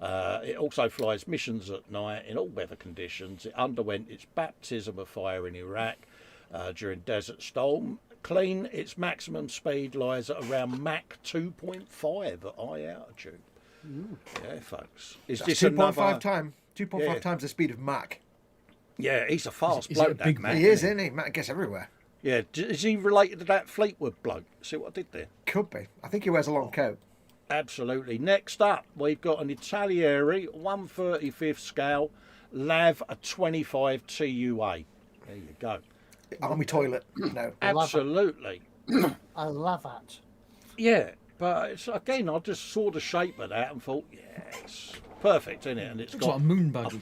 It also flies missions at night in all weather conditions. It underwent its baptism of fire in Iraq during Desert Storm. Clean, its maximum speed lies at around Mach 2.5 at high altitude. Yeah, folks. Is That's this another? 2.5 times the speed of Mach. Yeah, he's a fast Is it a bloke, that big man. He is, isn't he? Mach gets everywhere. Yeah, is he related to that Fleetwood bloke? See what I did there? Could be. I think he wears a long coat. Absolutely. Next up, we've got an Italieri 135th scale LAV 25 TUA. There you go. Army toilet. No. Absolutely. I love that. Yeah, but it's, again, I just saw the shape of that and thought, yes, perfect, isn't it? And it's Looks got like a moon buggy.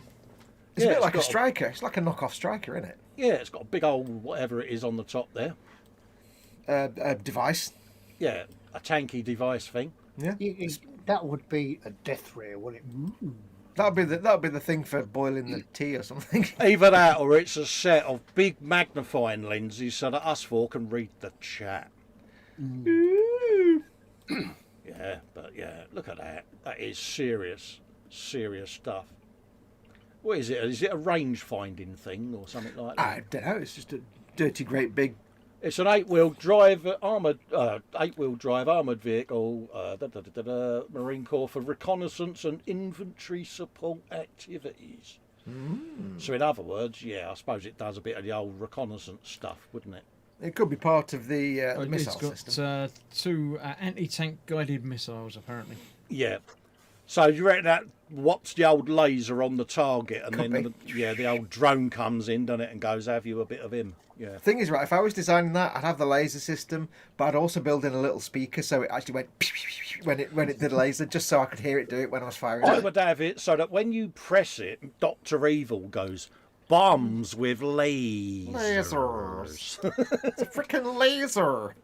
It's a Yeah, bit it's like a got striker. It's like a knockoff striker, isn't it? yeah, it's got a big old whatever it is on the top there. A device. Yeah, a tanky device thing. Yeah. That would be a death ray, wouldn't it? That'll be the thing for boiling the tea or something. Either that or it's a set of big magnifying lenses so that us four can read the chat. Yeah, but yeah, look at that. That is serious stuff. What is it? Is it a range finding thing or something like that? I don't know. It's just a dirty, great big. It's an eight-wheel drive armored vehicle, Marine Corps for reconnaissance and infantry support activities. So in other words, yeah, I suppose it does a bit of the old reconnaissance stuff, wouldn't it? It could be part of the It's missile got system. 2 anti-tank guided missiles, apparently. Yeah. So you reckon that whaps the old laser on the target, and Could then the old drone comes in, doesn't it, and goes, "Have you a bit of him?" Yeah. Thing is, right, if I was designing that, I'd have the laser system, but I'd also build in a little speaker so it actually went when it did laser, just so I could hear it do it when I was firing I it. would have it so that when you press it, Dr. Evil goes, "Bombs with lasers." Lasers. It's a freaking laser.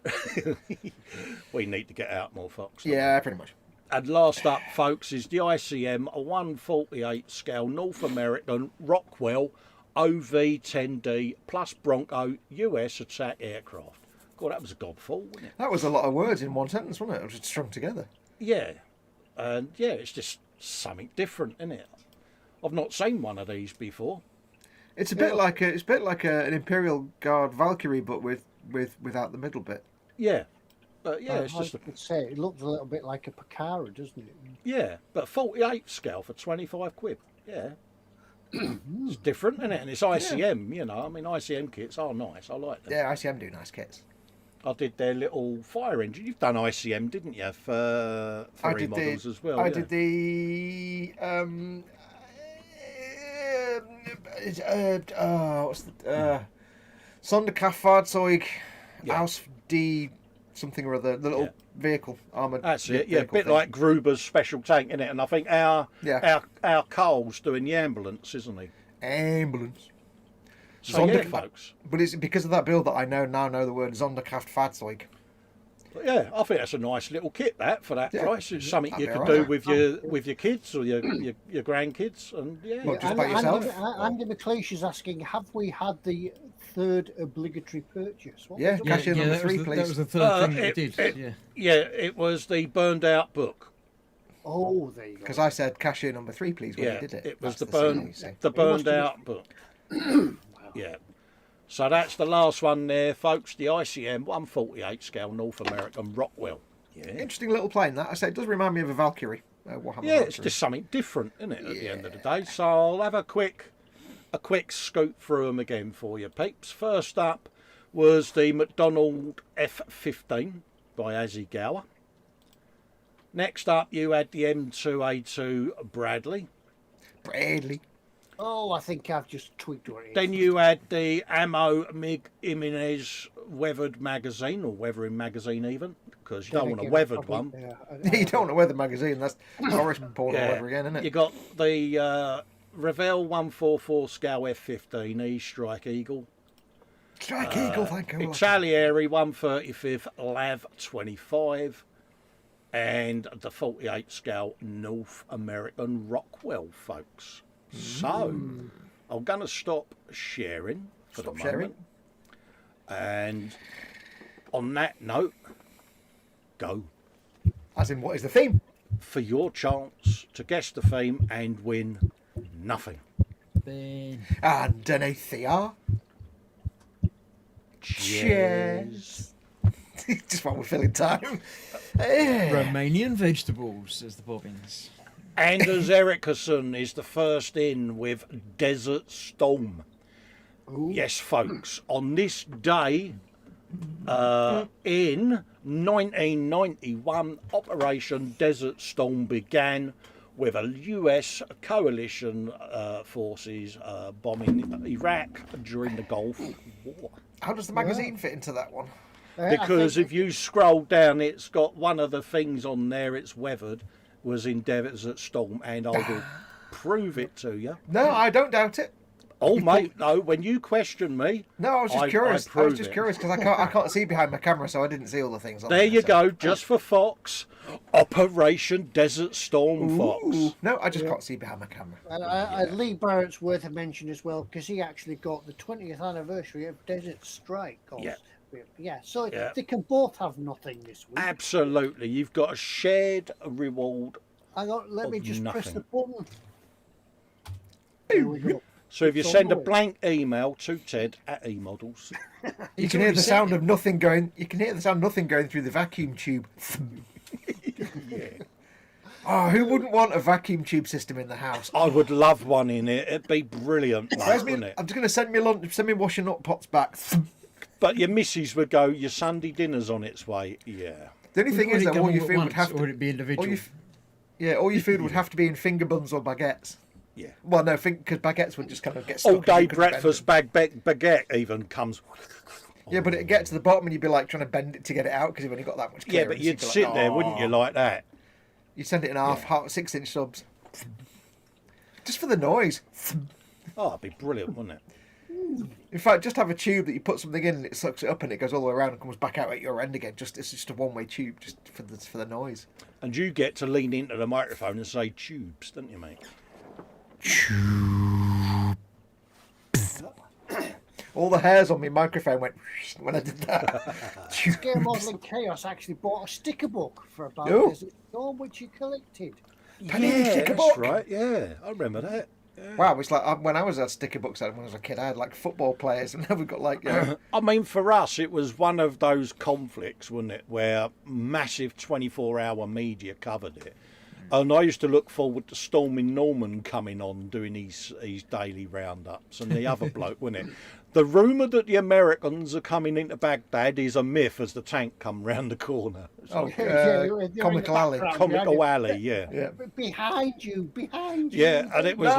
We need to get out more, Fox. Yeah, pretty much. And last up, folks, is the ICM, a 148 scale North American Rockwell OV-10D plus Bronco US attack aircraft. God, that was a gobful, wasn't it? That was a lot of words in one sentence, wasn't it? It was just strung together. Yeah. And yeah, it's just something different, isn't it? I've not seen one of these before. It's a bit like an Imperial Guard Valkyrie, but without the middle bit. Yeah. But yeah, it's I just would say it looks a little bit like a Picara, doesn't it? yeah, but 48 scale for 25 quid. Yeah. It's different, isn't it? And it's ICM, you know. I mean, ICM kits are nice. I like them. Yeah, ICM do nice kits. I did their little fire engine. You've done ICM, didn't you, for eModels as well? I yeah. did the what's the Sonderkraftfahrzeug Yeah. aus die something or other, the little vehicle, armoured. That's it. Yeah, a vehicle bit thing. like Gruber's special tank, innit? And I think our Cole's doing the ambulance, isn't he? Ambulance. So yeah, folks. But it's because of that build that I now know the word Zonderkraft Fahrzeug. But yeah, I think that's a nice little kit for that price. It's something you that'd could be do with your kids or your grandkids, and Not just by yourself. Andy McLeish is asking, have we had the third obligatory purchase? What Yeah, was cash in number that 3, was please. that was the third thing that we did. yeah, it was the burned out book. Oh, there you go. Because I said cashier number 3, please, when Yeah, you did it. it was That's the burned out book. Yeah. So that's the last one there, folks. The ICM 148 scale North American Rockwell. Yeah. Interesting little plane, that. I say it does remind me of a Valkyrie. Warhammer Yeah, it's Valkyrie. just something different, isn't it, at the end of the day? So I'll have a quick scoop through them again for you, peeps. First up was the McDonald F-15 by Azzy Gower. Next up, you had the M2A2 Bradley. Oh, I think I've just tweaked what it is. Then you had the Ammo Mig Jimenez weathered magazine, or weathering magazine even, because you don't want a weathered one. You don't want to wear the magazine, that's Horace Paul all over again, isn't it? You got the Revell 144 scale F-15 E Strike Eagle. Strike Eagle, thank you. Italieri 135th Lav 25. And the 48 scale North American Rockwell, folks. So, I'm going to stop sharing for the moment. And on that note, go. As in, what is the theme? For your chance to guess the theme and win nothing. Then Underneath the R. Cheers. Just while we're filling time. Romanian vegetables, says the Bobbins. Anders Eriksson is the first in with Desert Storm. Ooh. Yes, folks, on this day in 1991, Operation Desert Storm began with a US coalition forces bombing Iraq during the Gulf War. How does the magazine fit into that one? Because if you scroll down, it's got one of the things on there, it's weathered, was in Desert Storm, and I will prove it to you. No, I don't doubt it. Oh, mate, no, when you question me... No, I was just curious. I was just it. curious because I can't see behind my camera, so I didn't see all the things on There you so. go, just for Fox. Operation Desert Storm, Fox. No, I just can't see behind my camera. And Lee Barrett's worth a mention as well, because he actually got the 20th anniversary of Desert Strike. Yeah, so they can both have nothing this week. Absolutely. You've got a shared reward. Hang on, let me just press the nothing. button. There we go. So if you send a blank email to Ted at eModels, You can hear the sound of nothing going. You can hear the sound of nothing going through the vacuum tube. Oh, who wouldn't want a vacuum tube system in the house? I would love one in it. It'd be brilliant, mate, wouldn't it? I'm just going to send me washing up pots back. But your missus would go, your Sunday dinner's on its way. Yeah. The only thing is that all your food would have to. Or would it be individual? All your food would have to be in finger buns or baguettes. Yeah. Well, no, because baguettes would just kind of get stuck. All day breakfast baguette even comes. Yeah, but it'd get to the bottom and you'd be like trying to bend it to get it out because you've only got that much clearance. Yeah, but you'd be like, sit there, wouldn't you, like that? You'd send it in half 6-inch subs. Just for the noise. Oh, it'd be brilliant, wouldn't it? In fact, just have a tube that you put something in and it sucks it up and it goes all the way around and comes back out at your end again. It's just a one-way tube, just for the noise. And you get to lean into the microphone and say tubes, don't you, mate? All the hairs on my microphone went when I did that. Scale Modelling Chaos actually bought a sticker book for about Desert Storm, which he collected. Sticker That's book. right, yeah. I remember that. Yeah. Wow, it's like when I was at sticker books when I was a kid, I had like football players, and now we've got like. I mean, for us, it was one of those conflicts, wasn't it, where massive 24-hour media covered it. And I used to look forward to Storming Norman coming on doing his daily roundups, and the other bloke, wasn't it? The rumour that the Americans are coming into Baghdad is a myth as the tank come round the corner. Comical Alley. Comical Alley, yeah. Behind you. Yeah, and it was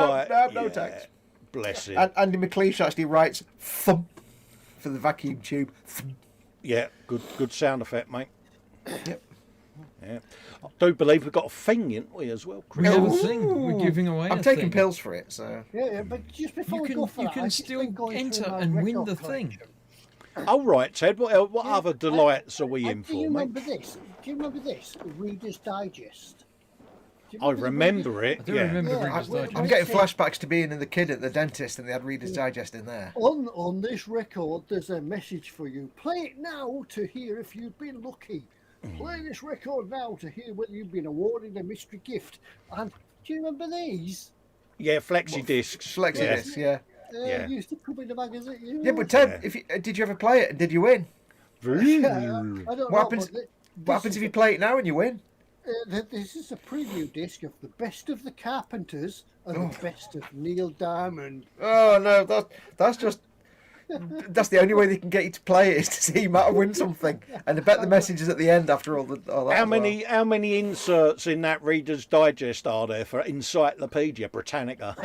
no tanks. Bless it. And Andy McLeish actually writes thump for the vacuum tube. Thump. Yeah, good sound effect, mate. Yep. Yeah. I do believe we've got a thing, ain't we, as well, We Chris? have a thing. We're giving away I'm a taking thing. pills for it, so. Yeah, but just before we go for You that, can I've just still been going through enter my and win record the thing. collection. Oh, right, Ted. What Yeah, other delights are we in Do you for, mate? remember this? Do you remember this? Reader's Digest. Do you I the remember I it, do yeah. remember Yeah, Reader's well, Digest. I'm getting flashbacks to being in the kid at the dentist and they had Reader's Digest in there. On this record, there's a message for you. Play it now to hear if you've been lucky. Play this record now to hear whether you've been awarded a mystery gift. And do you remember these? Yeah, flexi discs. Flexi yeah. discs, yeah. Yeah. Used to come in the magazine. Yeah, but Ted, if you, did you ever play it and did you win? I don't know. What happens? but What happens if you play it now and you win? This is a preview disc of the best of the Carpenters and Oh. the best of Neil Diamond. Oh no, that's just that's the only way they can get you to play it is to see you might win something. And I bet the message is at the end after all that. How many inserts in that Reader's Digest are there for Encyclopedia Britannica?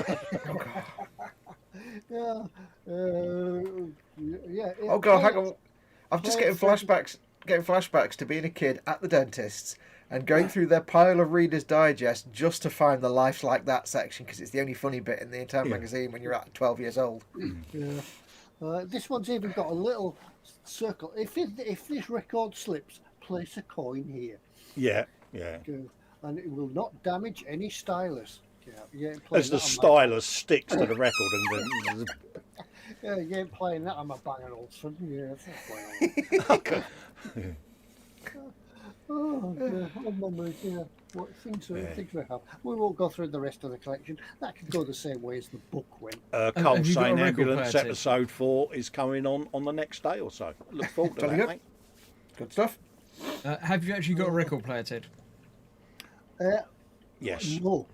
Yeah. Yeah. Oh god, hang on. I'm just getting flashbacks to being a kid at the dentist's and going through their pile of Reader's Digest just to find the Life's Like That section because it's the only funny bit in the entire magazine when you're at 12 years old. Yeah. This one's even got a little circle. If this record slips, place a coin here. Yeah. And it will not damage any stylus. Yeah, As the stylus sticks to the record and Yeah, you ain't playing that on my Bang & Olufsen. Yeah, that's not playing on. Oh, memories, yeah. What things we have. We won't go through the rest of the collection. That could go the same way as the book went. Coal have you got a Sane record Ambulance player, Ted? episode 4 is coming on the next day or so. Look forward to Jolly that, good. mate. Good stuff. Have you actually got a record player, Ted? Yes. No.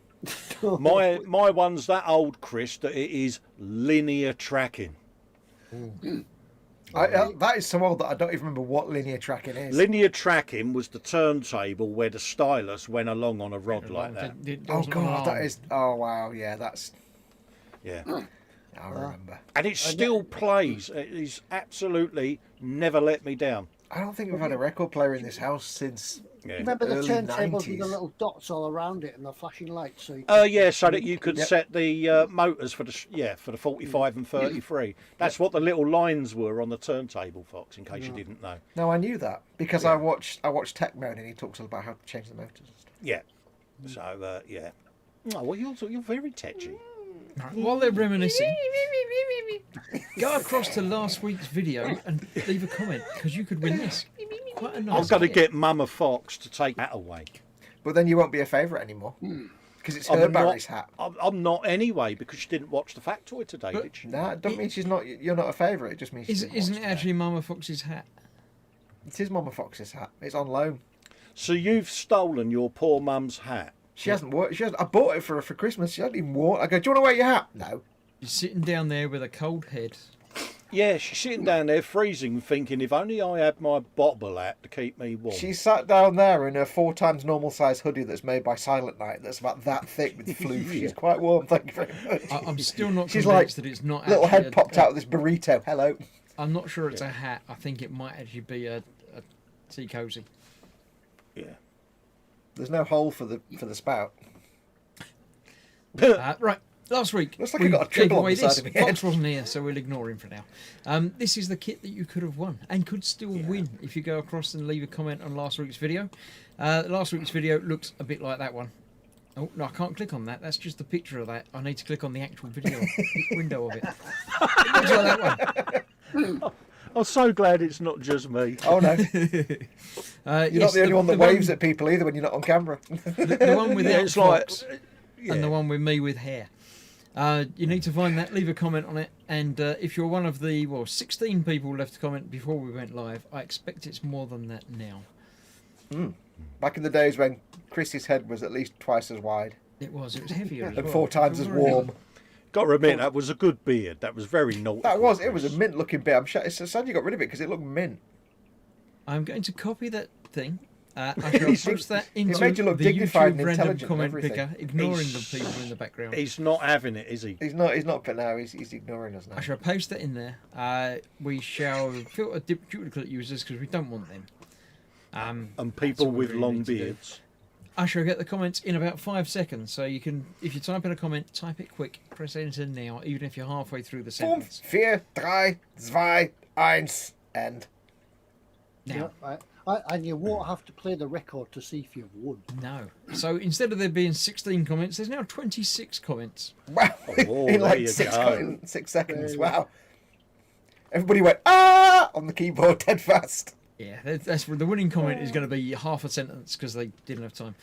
My one's that old, Chris, that it is linear tracking. That is so old that I don't even remember what linear tracking is. Linear tracking was the turntable where the stylus went along on a rod like that. Oh god, that is. Oh wow, yeah, that's. Yeah. I remember. And it still plays. It is absolutely never let me down. I don't think we've had a record player in this house since. Yeah. Remember the Early turntables with 90s. the little dots all around it and the flashing lights? So Yeah, so that you could Yep. set the motors for the 45 and 33. That's what the little lines were on the turntable, Fox. In case you didn't know. No, I knew that because I watched Tech Mode and he talks about how to change the motors and stuff. Yeah. So yeah. Oh well, you're very tetchy. Right, while they're reminiscing, go across to last week's video and leave a comment because you could win this. Quite a nice. I'm going to kit. get Mama Fox to take that away. But then you won't be a favourite anymore because it's I'm her not- Barry's hat. I'm not anyway because she didn't watch the factoid today, But- did she? No, it don't mean she's not. You're not a favourite. It just means she didn't Isn't watch it actually Mama Fox's hat? It is Mama Fox's hat. It's on loan. So you've stolen your poor mum's hat. She hasn't worn. She hasn't. I bought it for her for Christmas. She hasn't even worn. I go, do you want to wear your hat? No. You're sitting down there with a cold head. Yeah, she's sitting down there freezing, thinking if only I had my bobble hat to keep me warm. She sat down there in her 4 times normal size hoodie that's made by Silent Night. That's about that thick with floof. She's quite warm. Thank you very much. I'm still not She's convinced like, that it's not. Little actually head popped out of this burrito. Hello. I'm not sure it's a hat. I think it might actually be a tea cozy. Yeah. There's no hole for the spout. Right. Last week, Looks like we I got a gave triple on away the side this. of my head. Fox wasn't here, so we'll ignore him for now. This is the kit that you could have won and could still win if you go across and leave a comment on last week's video. Last week's video looks a bit like that one. Oh, no, I can't click on that. That's just the picture of that. I need to click on the actual video window of it. It looks like that one. I'm so glad it's not just me. Oh no, You're you're not the only one that waves at people either when you're not on camera. The one with Yeah, the it's like- Fox and the one with me with hair. You need to find that, leave a comment on it, and if you're one of the 16 people left to comment before we went live, I expect it's more than that now. Back in the days when Chris's head was at least twice as wide It was heavier as and well. 4 times as warm. Got to admit, that was a good beard. That was very naughty. That was. It was a mint-looking bit. I'm sad you got rid of it because it looked mint. I'm going to copy that thing I shall post that into made you look the dignified YouTube and random intelligent and comment everything. picker, ignoring the people in the background. He's not having it, is he? He's not, but now he's ignoring us now. I shall post that in there. We shall filter duplicate users because we don't want them. And people all we with really long need to do. beards. I shall get the comments in about 5 seconds. So you can, if you type in a comment, type it quick. Press enter now, even if you're halfway through the 5, sentence. 4, 3, 2, 1, end. Now, And you won't have to play the record to see if you've won. no. So instead of there being 16 comments, there's now 26 comments. Wow! Oh, in there like you 6 go. in 6 seconds. There you Wow! Everybody went ah on the keyboard dead fast. Yeah, that's the winning comment is going to be half a sentence because they didn't have time.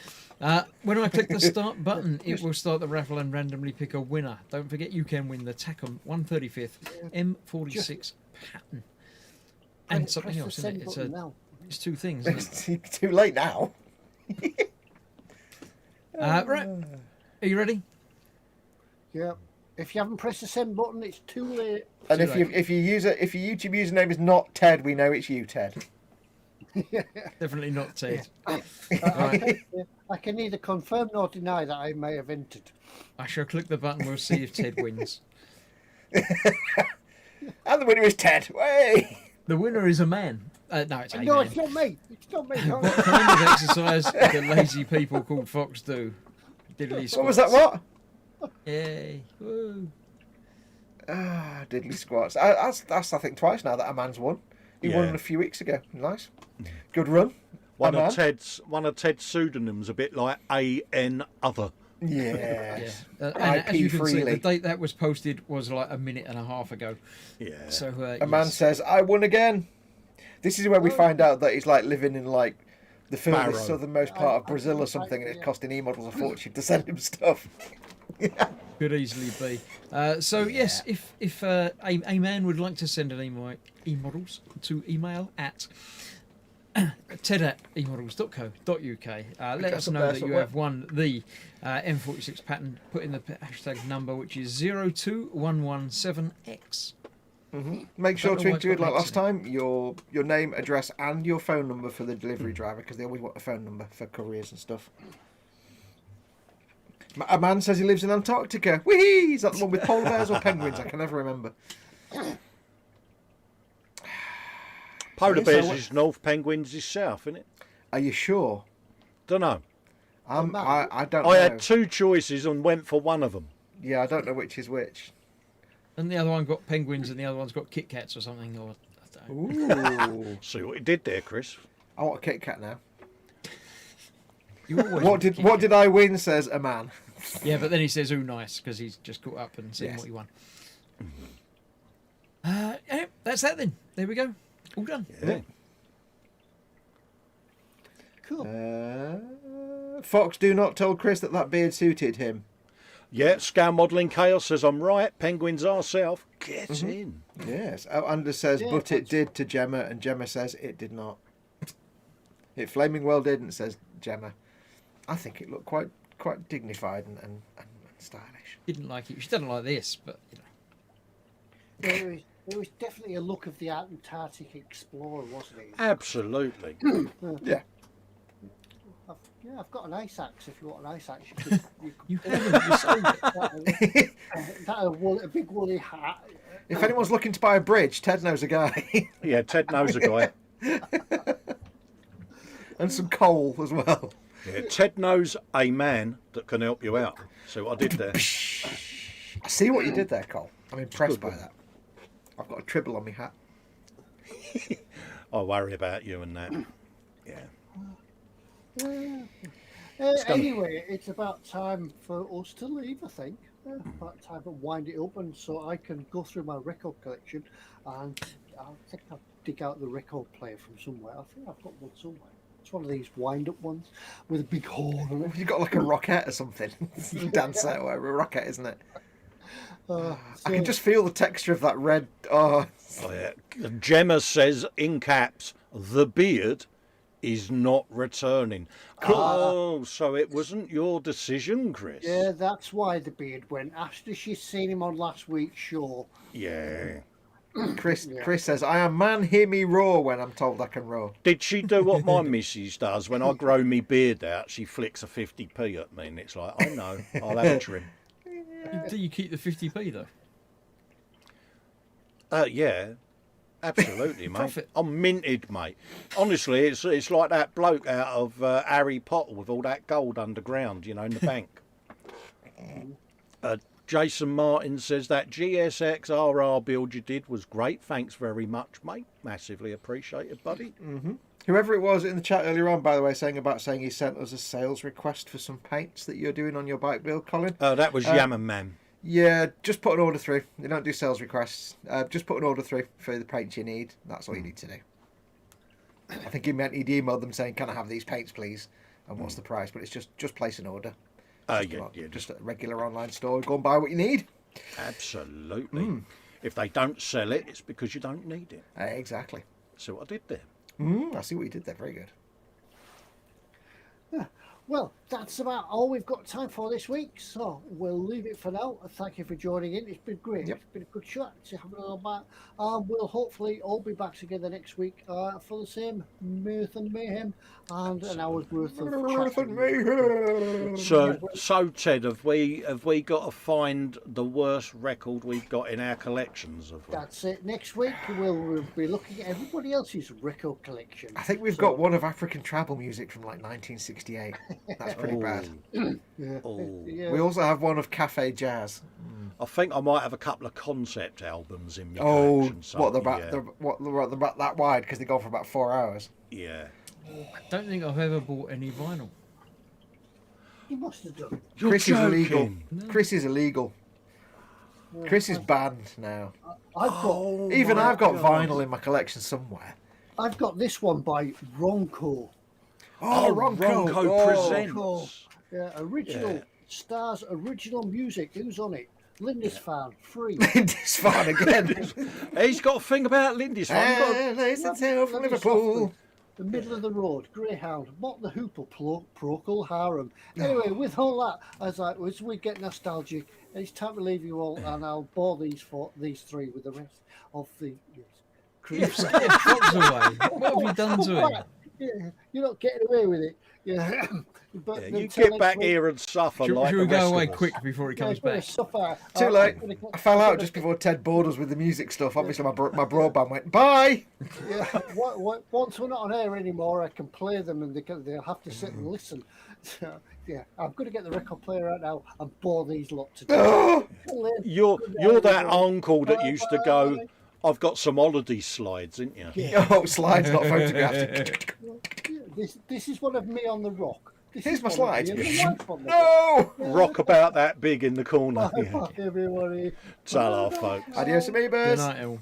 When I click the start button, it will start the raffle and randomly pick a winner. Don't forget you can win the Tacom 135th M46 pattern. And something Press else, the isn't it? send button now. It's 2 things, isn't it? It's too late now. Right. Are you ready? Yeah. If you haven't pressed the send button, it's too late. And Too if your YouTube username is not Ted, we know it's you, Ted. Definitely not Ted. I can neither confirm nor deny that I may have entered. I shall click the button. We'll see if Ted wins. And the winner is Ted. Way! The winner is a man. No, it's a No, man. it's not me. It's not me. What kind of exercise do lazy people called Fox do? Diddly What was that? squats. What? Yay. Woo. Ah, diddly squats. That's I think twice now that a man's won. He Yeah. won a few weeks ago. Nice. Good run. One A of man. Ted's pseudonyms, a bit like A.N. Other. Yes. Yeah. And as IP you can see, freely. the date that was posted was like a minute and a half ago. Yeah. So A man says, "I won again." This is where we find out that he's like living in like the furthest Barrow. southernmost part of Brazil or something, and it's costing eModels a fortune to send him stuff. could easily be. So yes, if a man would like to send an eModels to email at ted@emodels.co.uk. Let us up know there that you somewhere. have won the M46 pattern. Put in the hashtag number, which is 02117X. Make sure Don't to know why it's include, got like an last time, your name, address, and your phone number for the delivery driver, because they always want a phone number for couriers and stuff. A man says he lives in Antarctica. Whee! Is that the one with polar bears or penguins? I can never remember. Polar So bears what- is north, penguins is south, isn't it? Are you sure? Don't know. I don't I know. had 2 choices and went for one of them. Yeah, I don't know which is which. And the other one got penguins, and the other one's got Kit Kats or something. Or I don't know. Ooh. See what he did there, Chris. I want a Kit Kat now. You always What want did Kit what Kat. did I win? Says a man. Yeah, but then he says, "Ooh, nice," because he's just caught up and seen Yes. what he won. Yeah, that's that then. There we go. All done. Yeah. Cool. Fox, do not tell Chris that beard suited him. Yeah, Scale Modelling Chaos says I'm right. Penguins are south. Get in. Yes. Anders says, Yeah, but it that's- did to Gemma, and Gemma says it did not. It flaming well didn't, says Gemma. I think it looked quite dignified and stylish. Didn't like it. She doesn't like this, but you know. It was definitely a look of the Antarctic explorer, wasn't it? Absolutely. Yeah. I've got an ice axe. If you want an ice axe, you could. You haven't. You sold it. A big woolly hat. If anyone's looking to buy a bridge, Ted knows a guy. Yeah, Ted knows a guy. And some coal as well. Yeah, Ted knows a man that can help you out. See what I did there? I see what you did there, Cole. I'm impressed by Good. that. I've got a tribble on my hat. I worry about you and that. Yeah. Anyway, it's about time for us to leave, I think. About time to wind it up, and so I can go through my record collection, and I think I'll dig out the record player from somewhere. I think I've got one somewhere. It's one of these wind-up ones with a big hole in it. You've got like a rocket or something. Dancer or a rocket, isn't it? I can just feel the texture of that red. Oh, Oh, yeah. Gemma says in caps, the beard is not returning. Oh, so it wasn't your decision, Chris? Yeah, that's why the beard went. After she's seen him on last week's show, Yeah. Chris Yeah. Chris says, I am man, hear me roar when I'm told I can roar. Did she do what my missus does? When I grow me beard out, she flicks a 50p at me, and it's like, I know, I'll have a trim. Do you keep the 50p though? Yeah, absolutely, mate. Profit. I'm minted, mate. Honestly, it's like that bloke out of Harry Potter with all that gold underground, you know, in the bank. Jason Martin says that GSX RR build you did was great. Thanks very much, mate. Massively appreciated, buddy. Whoever it was in the chat earlier on, by the way, saying he sent us a sales request for some paints that you're doing on your bike build, Colin. That was Yammer Man. Yeah, just put an order through. They don't do sales requests. Just put an order through for the paints you need. That's all you need to do. I think he meant he'd emailed them saying, can I have these paints, please? And what's the price? But it's just place an order. Just a regular online store. Go and buy what you need. Absolutely. If they don't sell it, it's because you don't need it. Exactly. See what I did there? I see what you did there. Very good. Well, that's about all we've got time for this week, so we'll leave it for now. Thank you for joining in. It's been great. Yep. It's been a good chat to have a little back. We'll hopefully all be back together next week for the same mirth and mayhem and an hour's worth of chat. So Ted, have we got to find the worst record we've got in our collections? That's it. Next week we'll be looking at everybody else's record collection. I think we've got one of African tribal music from like 1968. That's pretty bad. Yeah. Oh. Yeah. We also have one of cafe jazz. I think I might have a couple of concept albums in my Oh, collection. So, what they're yeah. about that wide because they go for about 4 hours. Yeah. I don't think I've ever bought any vinyl. You must have done. You're Chris is illegal. joking. No. Chris is illegal. Yeah, Chris is banned now. I've got Even my I've got God. vinyl in my collection somewhere. I've got this one by Ronco. Oh, Ronco presents. Yeah, original Yeah. Stars original music. Who's on it? Lindisfarne, free. This fan again. He's got a thing about Lindisfarne. Listen to from Let me Liverpool. softly. The middle of the road, Greyhound, Mott the Hoople, Procol Harum. Anyway, with all that, as we get nostalgic, it's time to leave you all, and I'll bore these three with the rest of the. You've scared Foxx away. What have you done to him? Yeah, you're not getting away with it. Yeah, but Yeah, you until get next back week, here and suffer Should, like should the we go rest away of us. quick before he comes it's gonna back? suffer. Too late. I'm gonna- I fell out just before Ted bored us with the music stuff. Obviously, my broadband went bye. Yeah, once we're not on air anymore, I can play them, and they'll have to sit and listen. So, yeah, I'm going to get the record player out now and bore these lot to death. Oh, You're that uncle that used to go, I've got some holiday slides, isn't you? oh, slides not photographed. This is one of me on the rock. This Here's is my one of slides. me and the wife on the rock. No. Rock about that big in the corner. Bye, everybody. Ta-ra, folks. Adios, Good amoebas. night, El.